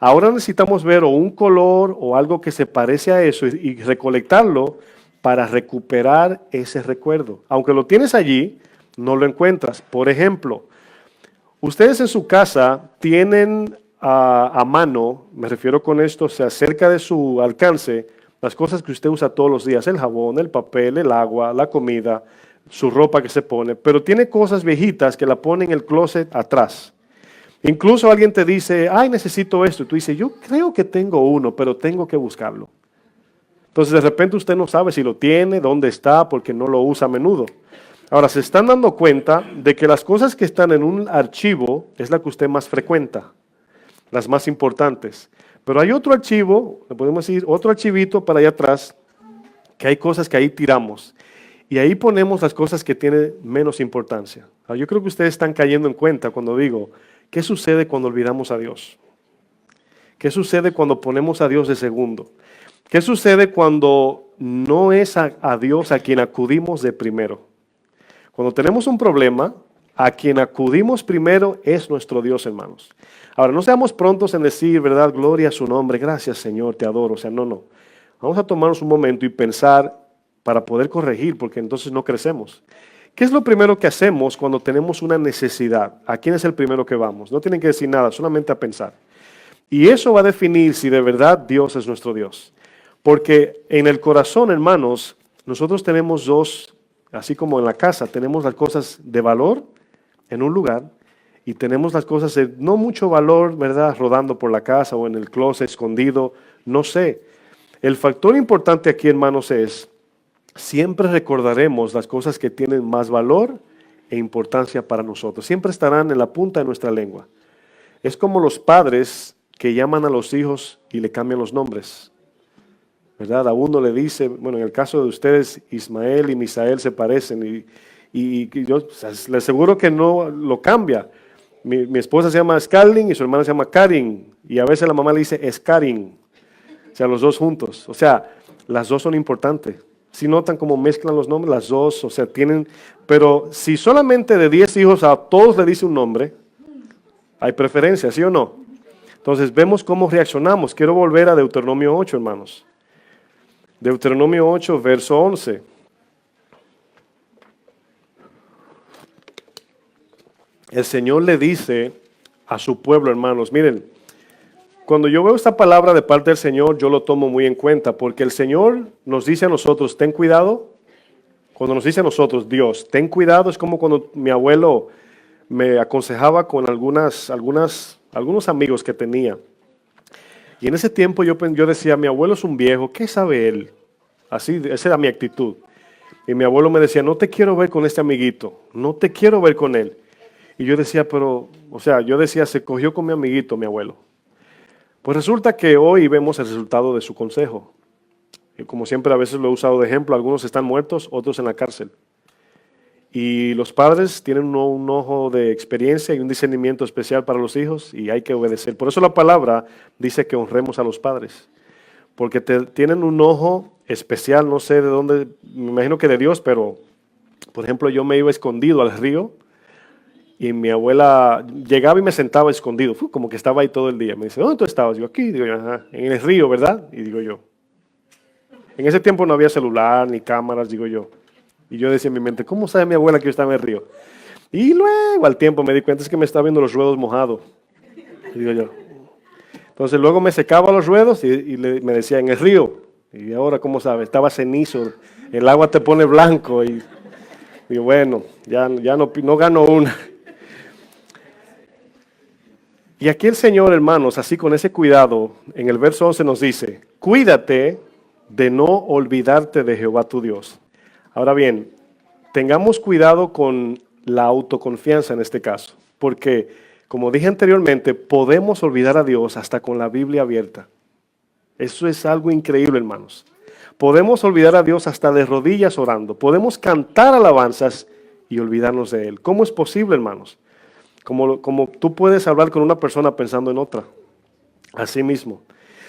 Ahora necesitamos ver o un color o algo que se parece a eso y recolectarlo para recuperar ese recuerdo. Aunque lo tienes allí, no lo encuentras. Por ejemplo, ustedes en su casa tienen a mano, me refiero con esto, o sea, cerca de su alcance, las cosas que usted usa todos los días, el jabón, el papel, el agua, la comida, su ropa que se pone, pero tiene cosas viejitas que la pone en el closet atrás. Incluso alguien te dice, ay, necesito esto, y tú dices, yo creo que tengo uno, pero tengo que buscarlo. Entonces de repente usted no sabe si lo tiene, dónde está, porque no lo usa a menudo. Ahora, se están dando cuenta de que las cosas que están en un archivo es la que usted más frecuenta, las más importantes. Pero hay otro archivo, le podemos decir, otro archivito para allá atrás, que hay cosas que ahí tiramos. Y ahí ponemos las cosas que tienen menos importancia. Yo creo que ustedes están cayendo en cuenta cuando digo, ¿qué sucede cuando olvidamos a Dios? ¿Qué sucede cuando ponemos a Dios de segundo? ¿Qué sucede cuando no es a Dios a quien acudimos de primero? Cuando tenemos un problema, a quien acudimos primero es nuestro Dios, hermanos. Ahora, no seamos prontos en decir, ¿verdad? Gloria a su nombre, gracias Señor, te adoro. O sea, no. Vamos a tomarnos un momento y pensar para poder corregir, porque entonces no crecemos. ¿Qué es lo primero que hacemos cuando tenemos una necesidad? ¿A quién es el primero que vamos? No tienen que decir nada, solamente a pensar. Y eso va a definir si de verdad Dios es nuestro Dios. Porque en el corazón, hermanos, nosotros tenemos dos, así como en la casa, tenemos las cosas de valor en un lugar y tenemos las cosas de no mucho valor, ¿verdad? Rodando por la casa o en el closet escondido, no sé. El factor importante aquí, hermanos, es siempre recordaremos las cosas que tienen más valor e importancia para nosotros. Siempre estarán en la punta de nuestra lengua. Es como los padres que llaman a los hijos y le cambian los nombres, ¿verdad? A uno le dice, bueno, en el caso de ustedes, Ismael y Misael se parecen y yo les aseguro que no lo cambia. Mi esposa se llama Scarlin y su hermana se llama Karin y a veces la mamá le dice Scarin, o sea, los dos juntos. O sea, las dos son importantes. Si notan cómo mezclan los nombres, las dos, o sea, tienen, pero si solamente de 10 hijos a todos le dice un nombre, hay preferencia, ¿sí o no? Entonces vemos cómo reaccionamos. Quiero volver a Deuteronomio 8, hermanos. Deuteronomio 8, verso 11. El Señor le dice a su pueblo, hermanos, miren, Cuando yo veo esta palabra de parte del Señor, yo lo tomo muy en cuenta, porque el Señor nos dice a nosotros, ten cuidado. Cuando nos dice a nosotros, Dios, ten cuidado, es como cuando mi abuelo me aconsejaba con algunos amigos que tenía. Y en ese tiempo yo decía, mi abuelo es un viejo, ¿qué sabe él? Así, esa era mi actitud. Y mi abuelo me decía, no te quiero ver con este amiguito, no te quiero ver con él. Y yo decía, se cogió con mi amiguito, mi abuelo. Pues resulta que hoy vemos el resultado de su consejo. Y como siempre a veces lo he usado de ejemplo, algunos están muertos, otros en la cárcel. Y los padres tienen un ojo de experiencia y un discernimiento especial para los hijos y hay que obedecer. Por eso la palabra dice que honremos a los padres. Porque tienen un ojo especial, no sé de dónde, me imagino que de Dios, pero por ejemplo yo me iba escondido al río y mi abuela llegaba y me sentaba escondido, como que estaba ahí todo el día. Me dice, ¿dónde tú estabas? Yo aquí, digo yo, ajá, en el río, ¿verdad? Y digo yo. En ese tiempo no había celular ni cámaras, digo yo. Y yo decía en mi mente, ¿cómo sabe mi abuela que yo estaba en el río? Y luego al tiempo me di cuenta es que me estaba viendo los ruedos mojados. Y digo yo. Entonces luego me secaba los ruedos y me decía, en el río. Y ahora, ¿cómo sabe? Estaba cenizo, el agua te pone blanco. Y digo, bueno, ya no gano una. Y aquí el Señor, hermanos, así con ese cuidado, en el verso 11 nos dice, cuídate de no olvidarte de Jehová tu Dios. Ahora bien, tengamos cuidado con la autoconfianza en este caso, porque como dije anteriormente, podemos olvidar a Dios hasta con la Biblia abierta. Eso es algo increíble, hermanos. Podemos olvidar a Dios hasta de rodillas orando. Podemos cantar alabanzas y olvidarnos de Él. ¿Cómo es posible, hermanos? Como tú puedes hablar con una persona pensando en otra. Así mismo.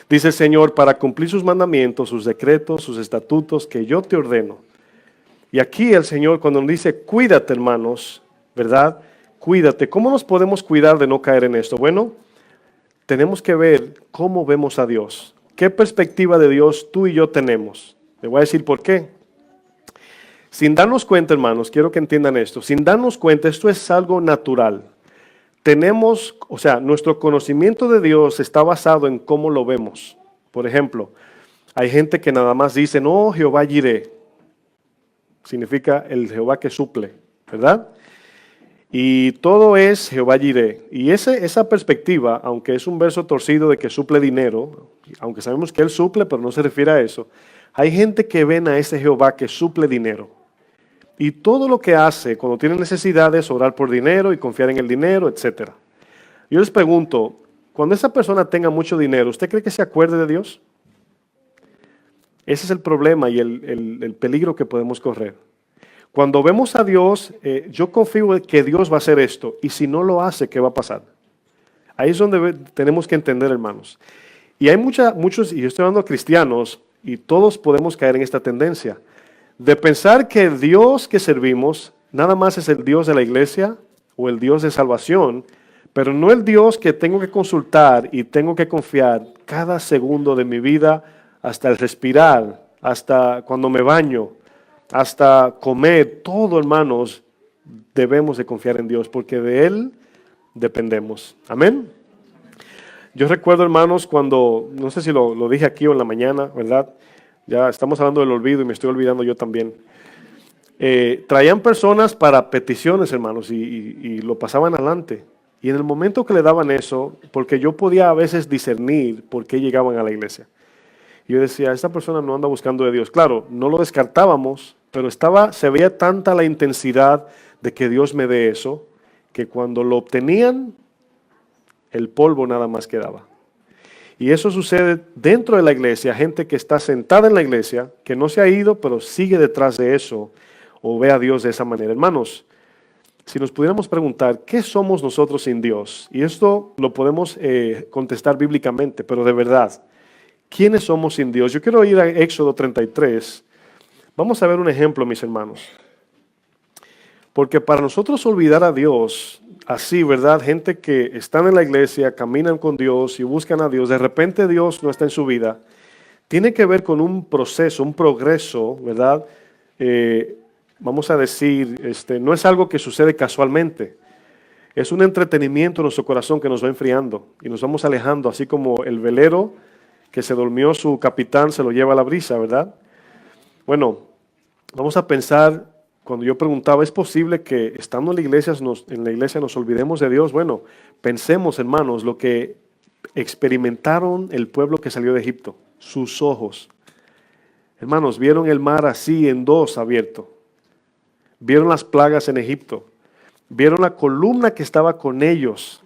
Dice el Señor, para cumplir sus mandamientos, sus decretos, sus estatutos que yo te ordeno. Y aquí el Señor cuando nos dice, cuídate, hermanos, ¿verdad? Cuídate. ¿Cómo nos podemos cuidar de no caer en esto? Bueno, tenemos que ver cómo vemos a Dios. ¿Qué perspectiva de Dios tú y yo tenemos? Le voy a decir por qué. Sin darnos cuenta, hermanos, quiero que entiendan esto. Sin darnos cuenta, esto es algo natural. Nuestro conocimiento de Dios está basado en cómo lo vemos. Por ejemplo, hay gente que nada más dice, no, Jehová Jireh. Significa el Jehová que suple, ¿verdad? Y todo es Jehová Jireh. Y esa perspectiva, aunque es un verso torcido de que suple dinero, aunque sabemos que Él suple, pero no se refiere a eso, hay gente que ven a ese Jehová que suple dinero. Y todo lo que hace cuando tiene necesidades, orar por dinero y confiar en el dinero, etc. Yo les pregunto, cuando esa persona tenga mucho dinero, ¿usted cree que se acuerde de Dios? Ese es el problema y el peligro que podemos correr. Cuando vemos a Dios, yo confío en que Dios va a hacer esto. Y si no lo hace, ¿qué va a pasar? Ahí es donde tenemos que entender, hermanos. Y hay muchos, y yo estoy hablando de cristianos, y todos podemos caer en esta tendencia, de pensar que el Dios que servimos nada más es el Dios de la iglesia o el Dios de salvación, pero no el Dios que tengo que consultar y tengo que confiar cada segundo de mi vida, hasta el respirar, hasta cuando me baño, hasta comer, todo, hermanos, debemos de confiar en Dios porque de Él dependemos. Amén. Yo recuerdo, hermanos, cuando, no sé si lo dije aquí o en la mañana, ¿verdad? Ya estamos hablando del olvido y me estoy olvidando yo también. Traían personas para peticiones, hermanos, y lo pasaban adelante. Y en el momento que le daban eso, porque yo podía a veces discernir por qué llegaban a la iglesia. Yo decía, esta persona no anda buscando de Dios. Claro, no lo descartábamos, pero se veía tanta la intensidad de que Dios me dé eso, que cuando lo obtenían, el polvo nada más quedaba. Y eso sucede dentro de la iglesia, gente que está sentada en la iglesia, que no se ha ido, pero sigue detrás de eso, o ve a Dios de esa manera. Hermanos, si nos pudiéramos preguntar, ¿qué somos nosotros sin Dios? Y esto lo podemos contestar bíblicamente, pero de verdad, ¿quiénes somos sin Dios? Yo quiero ir a Éxodo 33. Vamos a ver un ejemplo, mis hermanos. Porque para nosotros olvidar a Dios, así, ¿verdad? Gente que están en la iglesia, caminan con Dios y buscan a Dios, de repente Dios no está en su vida, tiene que ver con un proceso, un progreso, ¿verdad? Vamos a decir, no es algo que sucede casualmente. Es un entretenimiento en nuestro corazón que nos va enfriando y nos vamos alejando, así como el velero que se durmió su capitán se lo lleva a la brisa, ¿verdad? Bueno, vamos a pensar, cuando yo preguntaba, ¿es posible que estando en la iglesia nos olvidemos de Dios? Bueno, pensemos, hermanos, lo que experimentaron el pueblo que salió de Egipto, sus ojos. Hermanos, vieron el mar así en dos abierto, vieron las plagas en Egipto, vieron la columna que estaba con ellos.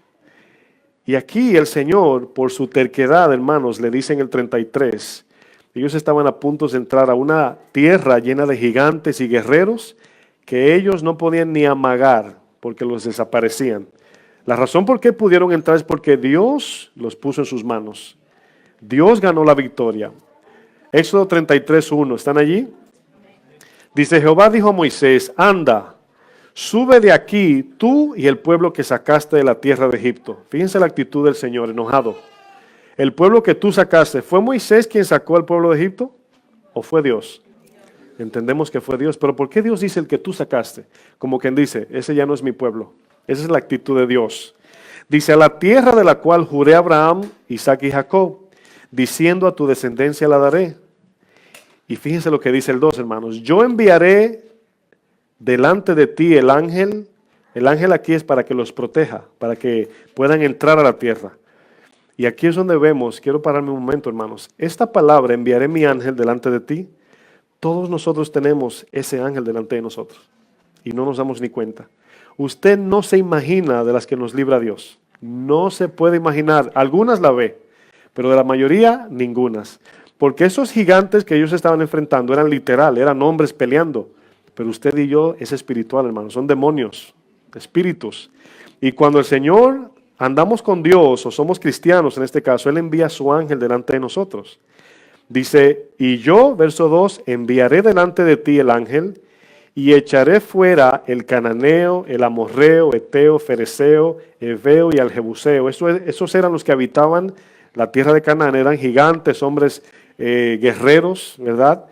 Y aquí el Señor, por su terquedad, hermanos, le dice en el 33, ellos estaban a punto de entrar a una tierra llena de gigantes y guerreros que ellos no podían ni amagar porque los desaparecían. La razón por qué pudieron entrar es porque Dios los puso en sus manos. Dios ganó la victoria. Éxodo 33:1, ¿están allí? Dice, Jehová dijo a Moisés, anda, sube de aquí tú y el pueblo que sacaste de la tierra de Egipto. Fíjense la actitud del Señor, enojado. El pueblo que tú sacaste, ¿fue Moisés quien sacó al pueblo de Egipto? ¿O fue Dios? Entendemos que fue Dios, pero ¿por qué Dios dice el que tú sacaste? Como quien dice, ese ya no es mi pueblo. Esa es la actitud de Dios. Dice, a la tierra de la cual juré a Abraham, Isaac y Jacob, diciendo a tu descendencia la daré. Y fíjense lo que dice el 2, hermanos. Yo enviaré delante de ti el ángel aquí es para que los proteja, para que puedan entrar a la tierra. Y aquí es donde vemos, quiero pararme un momento, hermanos. Esta palabra, enviaré mi ángel delante de ti, todos nosotros tenemos ese ángel delante de nosotros. Y no nos damos ni cuenta. Usted no se imagina de las que nos libra Dios. No se puede imaginar. Algunas la ve, pero de la mayoría, ningunas. Porque esos gigantes que ellos estaban enfrentando eran literal, eran hombres peleando. Pero usted y yo es espiritual, hermano. Son demonios, espíritus. Y cuando el Señor andamos con Dios o somos cristianos en este caso, Él envía a su ángel delante de nosotros. Dice, y yo, verso 2, enviaré delante de ti el ángel y echaré fuera el cananeo, el amorreo, eteo, fereceo, heveo y al jebuseo. Esos eran los que habitaban la tierra de Canaán, eran gigantes, hombres guerreros, ¿verdad?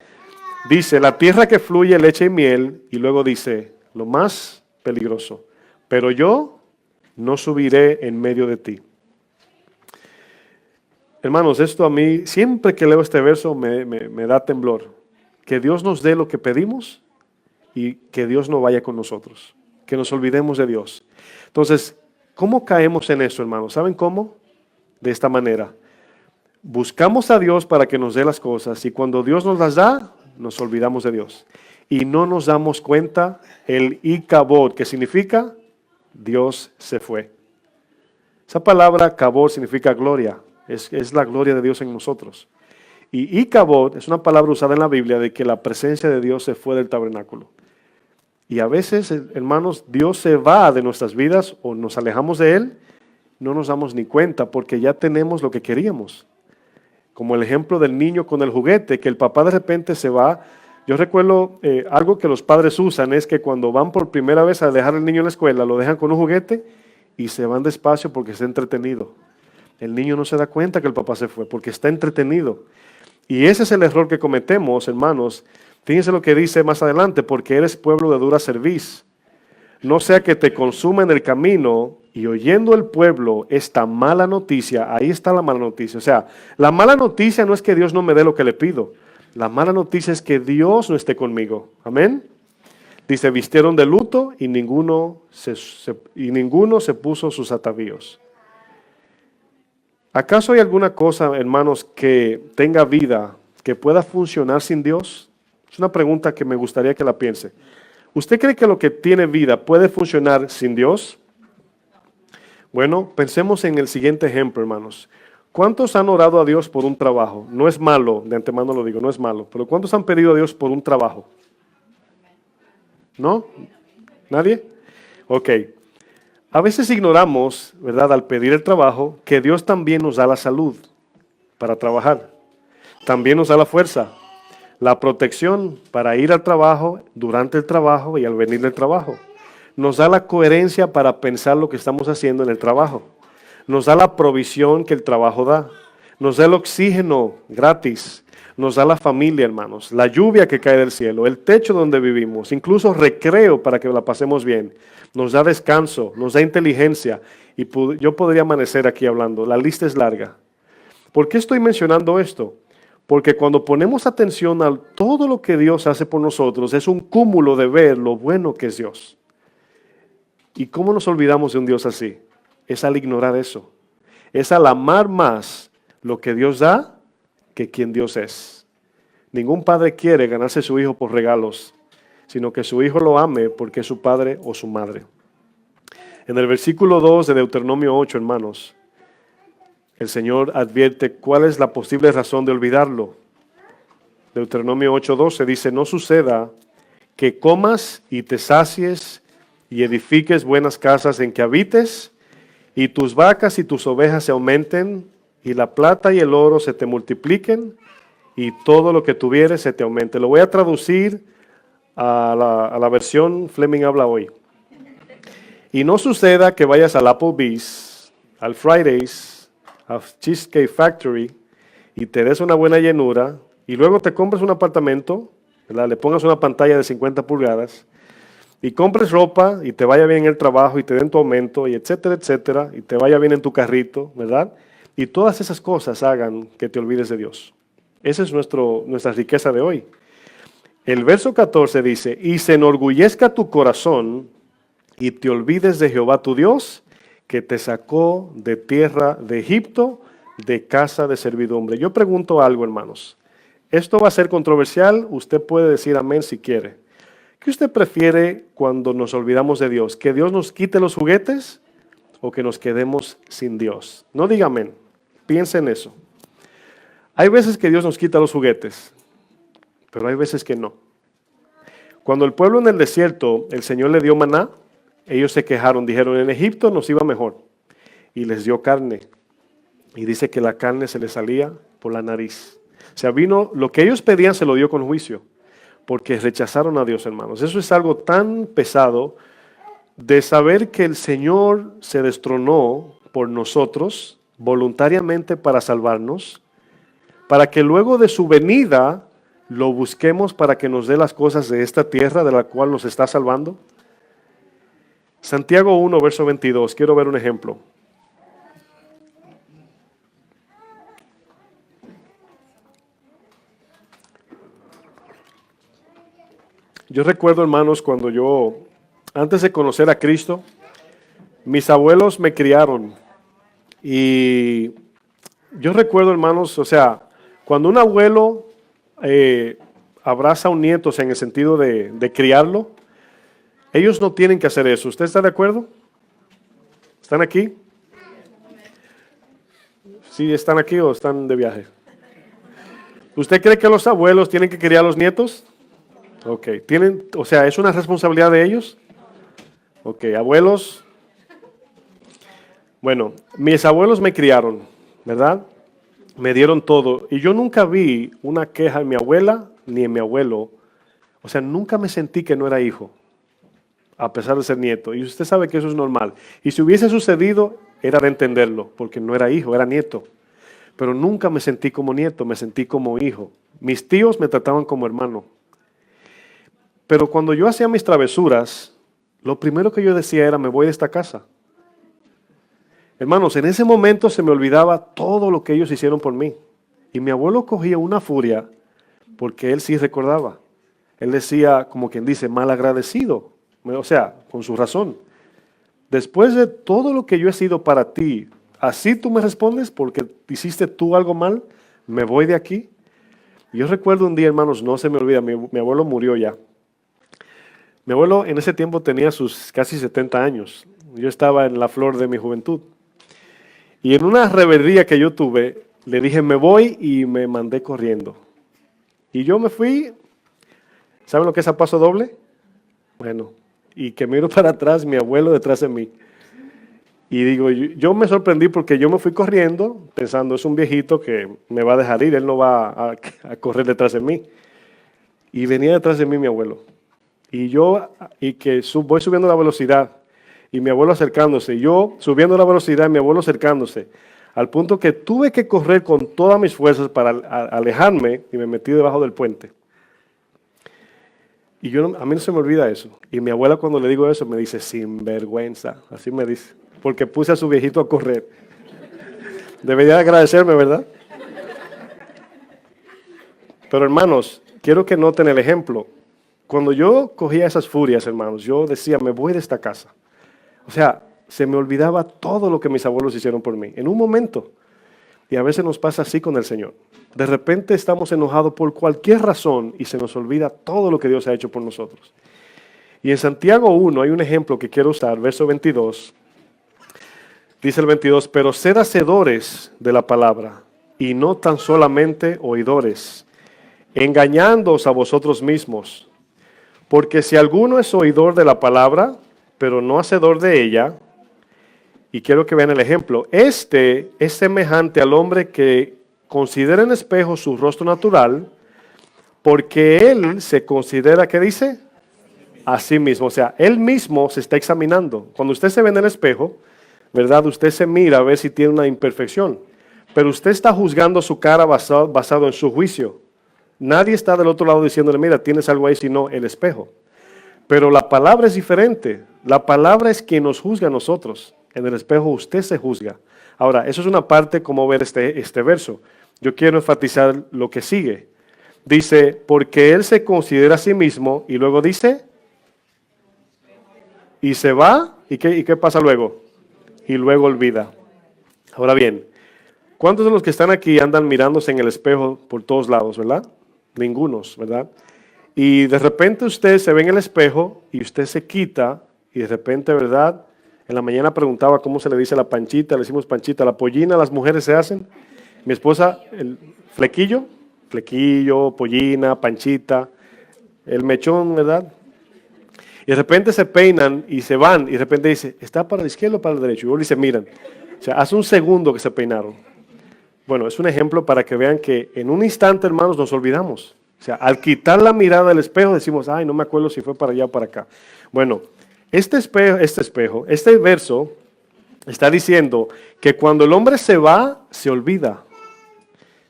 Dice, la tierra que fluye leche y miel, y luego dice, lo más peligroso, pero yo no subiré en medio de ti. Hermanos, esto a mí, siempre que leo este verso me da temblor. Que Dios nos dé lo que pedimos y que Dios no vaya con nosotros. Que nos olvidemos de Dios. Entonces, ¿cómo caemos en eso, hermanos? ¿Saben cómo? De esta manera. Buscamos a Dios para que nos dé las cosas y cuando Dios nos las da, nos olvidamos de Dios. Y no nos damos cuenta el Ikabod, que significa Dios se fue. Esa palabra Kabod significa gloria. Es la gloria de Dios en nosotros. Y Ikabod es una palabra usada en la Biblia de que la presencia de Dios se fue del tabernáculo. Y a veces, hermanos, Dios se va de nuestras vidas o nos alejamos de Él, no nos damos ni cuenta porque ya tenemos lo que queríamos. Como el ejemplo del niño con el juguete, que el papá de repente se va. Yo recuerdo algo que los padres usan, es que cuando van por primera vez a dejar al niño en la escuela, lo dejan con un juguete y se van despacio porque está entretenido. El niño no se da cuenta que el papá se fue porque está entretenido. Y ese es el error que cometemos, hermanos. Fíjense lo que dice más adelante, porque eres pueblo de dura cerviz. No sea que te consuma en el camino y oyendo el pueblo esta mala noticia, ahí está la mala noticia. O sea, la mala noticia no es que Dios no me dé lo que le pido. La mala noticia es que Dios no esté conmigo. Amén. Dice, vistieron de luto y ninguno se puso sus atavíos. ¿Acaso hay alguna cosa, hermanos, que tenga vida, que pueda funcionar sin Dios? Es una pregunta que me gustaría que la piense. ¿Usted cree que lo que tiene vida puede funcionar sin Dios? Bueno, pensemos en el siguiente ejemplo, hermanos. ¿Cuántos han orado a Dios por un trabajo? No es malo, de antemano lo digo, no es malo. Pero ¿cuántos han pedido a Dios por un trabajo? ¿No? ¿Nadie? Ok. A veces ignoramos, ¿verdad?, al pedir el trabajo, que Dios también nos da la salud para trabajar. También nos da la fuerza, la protección para ir al trabajo, durante el trabajo y al venir del trabajo. Nos da la coherencia para pensar lo que estamos haciendo en el trabajo. Nos da la provisión que el trabajo da. Nos da el oxígeno gratis. nos da la familia, hermanos, la lluvia que cae del cielo, el techo donde vivimos, incluso recreo para que la pasemos bien. Nos da descanso, nos da inteligencia. Y yo podría amanecer aquí hablando, la lista es larga. ¿Por qué estoy mencionando esto? Porque cuando ponemos atención a todo lo que Dios hace por nosotros, es un cúmulo de ver lo bueno que es Dios. ¿Y cómo nos olvidamos de un Dios así? Es al ignorar eso. Es al amar más lo que Dios da que quien Dios es. Ningún padre quiere ganarse a su hijo por regalos, sino que su hijo lo ame porque es su padre o su madre. En el versículo 2 de Deuteronomio 8, hermanos, el Señor advierte cuál es la posible razón de olvidarlo. Deuteronomio 8:12 dice, no suceda que comas y te sacies y edifiques buenas casas en que habites, y tus vacas y tus ovejas se aumenten, y la plata y el oro se te multipliquen, y todo lo que tuvieres se te aumente. Lo voy a traducir a la versión Fleming habla hoy. Y no suceda que vayas al Applebee's, al Fridays, al Cheesecake Factory, y te des una buena llenura, y luego te compres un apartamento, ¿verdad? Le pongas una pantalla de 50 pulgadas, y compres ropa, y te vaya bien en el trabajo, y te den tu aumento, y etcétera, etcétera, y te vaya bien en tu carrito, ¿verdad? Y todas esas cosas hagan que te olvides de Dios. Esa es nuestra riqueza de hoy. El verso 14 dice, y se enorgullezca tu corazón, y te olvides de Jehová tu Dios, que te sacó de tierra de Egipto, de casa de servidumbre. Yo pregunto algo, hermanos. Esto va a ser controversial, usted puede decir amén si quiere. ¿Qué usted prefiere cuando nos olvidamos de Dios? ¿Que Dios nos quite los juguetes o que nos quedemos sin Dios? No diga amén, piense en eso. Hay veces que Dios nos quita los juguetes, pero hay veces que no. Cuando el pueblo en el desierto, el Señor le dio maná, ellos se quejaron, dijeron, en Egipto nos iba mejor. Y les dio carne. Y dice que la carne se les salía por la nariz. O sea, vino, lo que ellos pedían se lo dio con juicio, porque rechazaron a Dios, hermanos. Eso es algo tan pesado de saber que el Señor se destronó por nosotros voluntariamente para salvarnos, para que luego de su venida lo busquemos para que nos dé las cosas de esta tierra de la cual nos está salvando. Santiago 1, verso 22, quiero ver un ejemplo. Yo recuerdo, hermanos, cuando antes de conocer a Cristo, mis abuelos me criaron. Y yo recuerdo, hermanos, o sea, cuando un abuelo abraza a un nieto, o sea, en el sentido de criarlo, ellos no tienen que hacer eso. ¿Usted está de acuerdo? ¿Están aquí? ¿Sí están aquí o están de viaje? ¿Usted cree que los abuelos tienen que criar a los nietos? Ok, o sea, ¿es una responsabilidad de ellos? Ok, abuelos. Bueno, mis abuelos me criaron, ¿verdad? Me dieron todo. Y yo nunca vi una queja en mi abuela ni en mi abuelo. O sea, nunca me sentí que no era hijo, a pesar de ser nieto. Y usted sabe que eso es normal. Y si hubiese sucedido, era de entenderlo, porque no era hijo, era nieto. Pero nunca me sentí como nieto, me sentí como hijo. Mis tíos me trataban como hermano. Pero cuando yo hacía mis travesuras, lo primero que yo decía era, me voy de esta casa. Hermanos, en ese momento se me olvidaba todo lo que ellos hicieron por mí. Y mi abuelo cogía una furia, porque él sí recordaba. Él decía, como quien dice, mal agradecido. O sea, con su razón. Después de todo lo que yo he sido para ti, ¿así tú me respondes porque hiciste tú algo mal? ¿Me voy de aquí? Y yo recuerdo un día, hermanos, no se me olvida, mi abuelo murió ya. Mi abuelo en ese tiempo tenía sus casi 70 años. Yo estaba en la flor de mi juventud. Y en una rebeldía que yo tuve, le dije, me voy, y me mandé corriendo. Y yo me fui, ¿saben lo que es a paso doble? Bueno, y que miro para atrás, mi abuelo detrás de mí. Y digo, yo me sorprendí porque yo me fui corriendo, pensando, es un viejito que me va a dejar ir, él no va a correr detrás de mí. Y venía detrás de mí mi abuelo. Y voy subiendo la velocidad, y mi abuelo acercándose, y yo subiendo la velocidad, mi abuelo acercándose, al punto que tuve que correr con todas mis fuerzas para alejarme y me metí debajo del puente. Y a mí no se me olvida eso. Y mi abuela cuando le digo eso me dice, sinvergüenza, así me dice, porque puse a su viejito a correr. Debería agradecerme, ¿verdad? Pero hermanos, quiero que noten el ejemplo. Cuando yo cogía esas furias, hermanos, yo decía, me voy de esta casa. O sea, se me olvidaba todo lo que mis abuelos hicieron por mí, en un momento. Y a veces nos pasa así con el Señor. De repente estamos enojados por cualquier razón y se nos olvida todo lo que Dios ha hecho por nosotros. Y en Santiago 1 hay un ejemplo que quiero usar, verso 22. Dice el 22, pero sed hacedores de la palabra y no tan solamente oidores, engañándoos a vosotros mismos. Porque si alguno es oidor de la palabra, pero no hacedor de ella, y quiero que vean el ejemplo, este es semejante al hombre que considera en espejo su rostro natural, porque él se considera, ¿qué dice? A sí mismo. O sea, él mismo se está examinando. Cuando usted se ve en el espejo, ¿verdad? Usted se mira a ver si tiene una imperfección, pero usted está juzgando su cara basado en su juicio. Nadie está del otro lado diciéndole, mira, tienes algo ahí, sino el espejo. Pero la palabra es diferente. La palabra es quien nos juzga a nosotros. En el espejo usted se juzga. Ahora, eso es una parte como ver este verso. Yo quiero enfatizar lo que sigue. Dice, porque él se considera a sí mismo, y luego dice, y se va, ¿y qué pasa luego? Y luego olvida. Ahora bien, ¿cuántos de los que están aquí andan mirándose en el espejo por todos lados, verdad? Ningunos, ¿verdad? Y de repente usted se ve en el espejo y usted se quita y de repente, ¿verdad? En la mañana preguntaba cómo se le dice la panchita, le decimos panchita, la pollina, las mujeres se hacen. Mi esposa, el flequillo, pollina, panchita, el mechón, ¿verdad? Y de repente se peinan y se van y de repente dice, ¿está para la izquierda o para la derecha? Y luego dice, miran, o sea, hace un segundo que se peinaron. Bueno, es un ejemplo para que vean que en un instante, hermanos, nos olvidamos. O sea, al quitar la mirada del espejo decimos, ay, no me acuerdo si fue para allá o para acá. Bueno, este verso está diciendo que cuando el hombre se va, se olvida.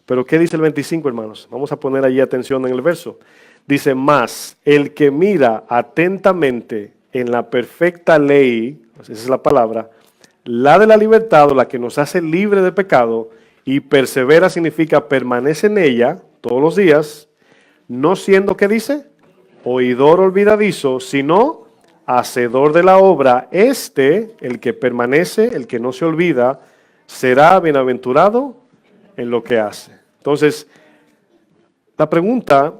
Pero ¿qué dice el 25, hermanos? Vamos a poner allí atención en el verso. Dice, más el que mira atentamente en la perfecta ley, esa es la palabra, la de la libertad o la que nos hace libre de pecado, y persevera significa permanece en ella todos los días, no siendo, ¿qué dice? Oidor olvidadizo, sino hacedor de la obra. El que permanece, el que no se olvida, será bienaventurado en lo que hace. Entonces, la pregunta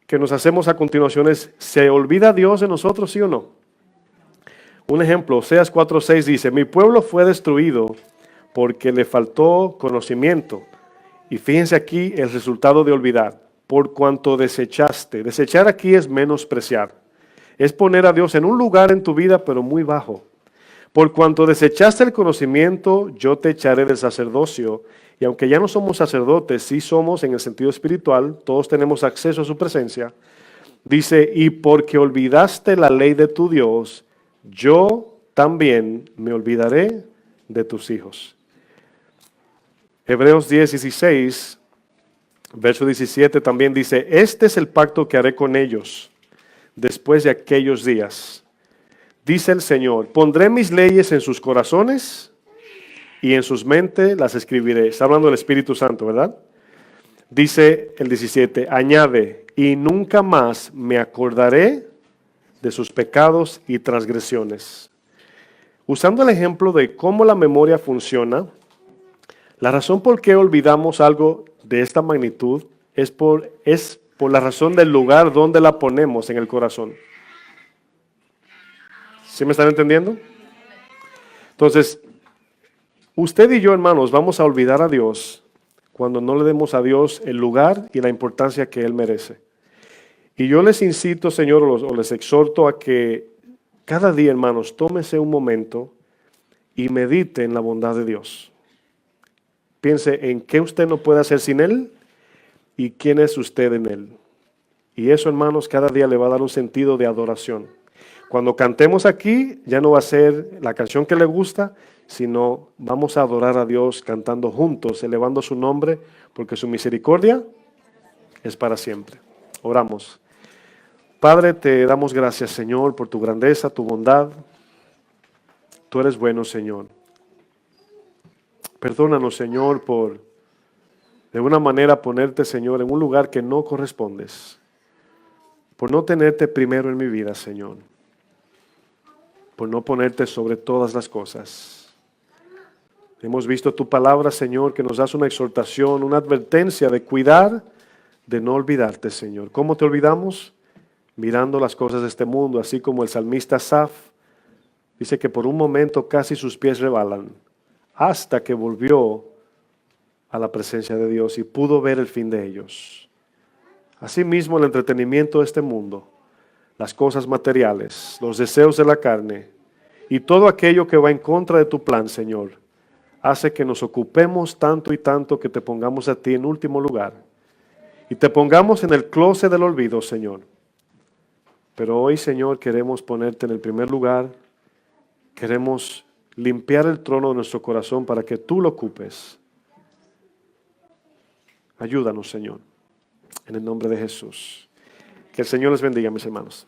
que nos hacemos a continuación es, ¿se olvida Dios de nosotros, sí o no? Un ejemplo, Oseas 4:6 dice, mi pueblo fue destruido porque le faltó conocimiento. Y fíjense aquí el resultado de olvidar, por cuanto desechaste. Desechar aquí es menospreciar. Es poner a Dios en un lugar en tu vida, pero muy bajo. Por cuanto desechaste el conocimiento, yo te echaré del sacerdocio. Y aunque ya no somos sacerdotes, sí somos en el sentido espiritual, todos tenemos acceso a su presencia. Dice, y porque olvidaste la ley de tu Dios, yo también me olvidaré de tus hijos. Hebreos 10:16, verso 17 también dice, este es el pacto que haré con ellos después de aquellos días. Dice el Señor, pondré mis leyes en sus corazones y en sus mentes las escribiré. Está hablando del Espíritu Santo, ¿verdad? Dice el 17, añade, y nunca más me acordaré de sus pecados y transgresiones. Usando el ejemplo de cómo la memoria funciona, la razón por qué olvidamos algo de esta magnitud es por la razón del lugar donde la ponemos en el corazón. ¿Sí me están entendiendo? Entonces, usted y yo, hermanos, vamos a olvidar a Dios cuando no le demos a Dios el lugar y la importancia que Él merece. Y yo les incito, Señor, o les exhorto a que cada día, hermanos, tómese un momento y medite en la bondad de Dios. Piense en qué usted no puede hacer sin Él y quién es usted en Él. Y eso, hermanos, cada día le va a dar un sentido de adoración. Cuando cantemos aquí, ya no va a ser la canción que le gusta, sino vamos a adorar a Dios cantando juntos, elevando su nombre, porque su misericordia es para siempre. Oramos. Padre, te damos gracias, Señor, por tu grandeza, tu bondad. Tú eres bueno, Señor. Perdónanos, Señor, por de alguna manera ponerte, Señor, en un lugar que no correspondes. Por no tenerte primero en mi vida, Señor. Por no ponerte sobre todas las cosas. Hemos visto tu palabra, Señor, que nos das una exhortación, una advertencia de cuidar, de no olvidarte, Señor. ¿Cómo te olvidamos? Mirando las cosas de este mundo, así como el salmista Asaf dice que por un momento casi sus pies rebalan, hasta que volvió a la presencia de Dios y pudo ver el fin de ellos. Asimismo, el entretenimiento de este mundo, las cosas materiales, los deseos de la carne y todo aquello que va en contra de tu plan, Señor, hace que nos ocupemos tanto y tanto que te pongamos a ti en último lugar y te pongamos en el closet del olvido, Señor. Pero hoy, Señor, queremos ponerte en el primer lugar, queremos limpiar el trono de nuestro corazón para que tú lo ocupes. Ayúdanos, Señor, en el nombre de Jesús. Que el Señor les bendiga, mis hermanos.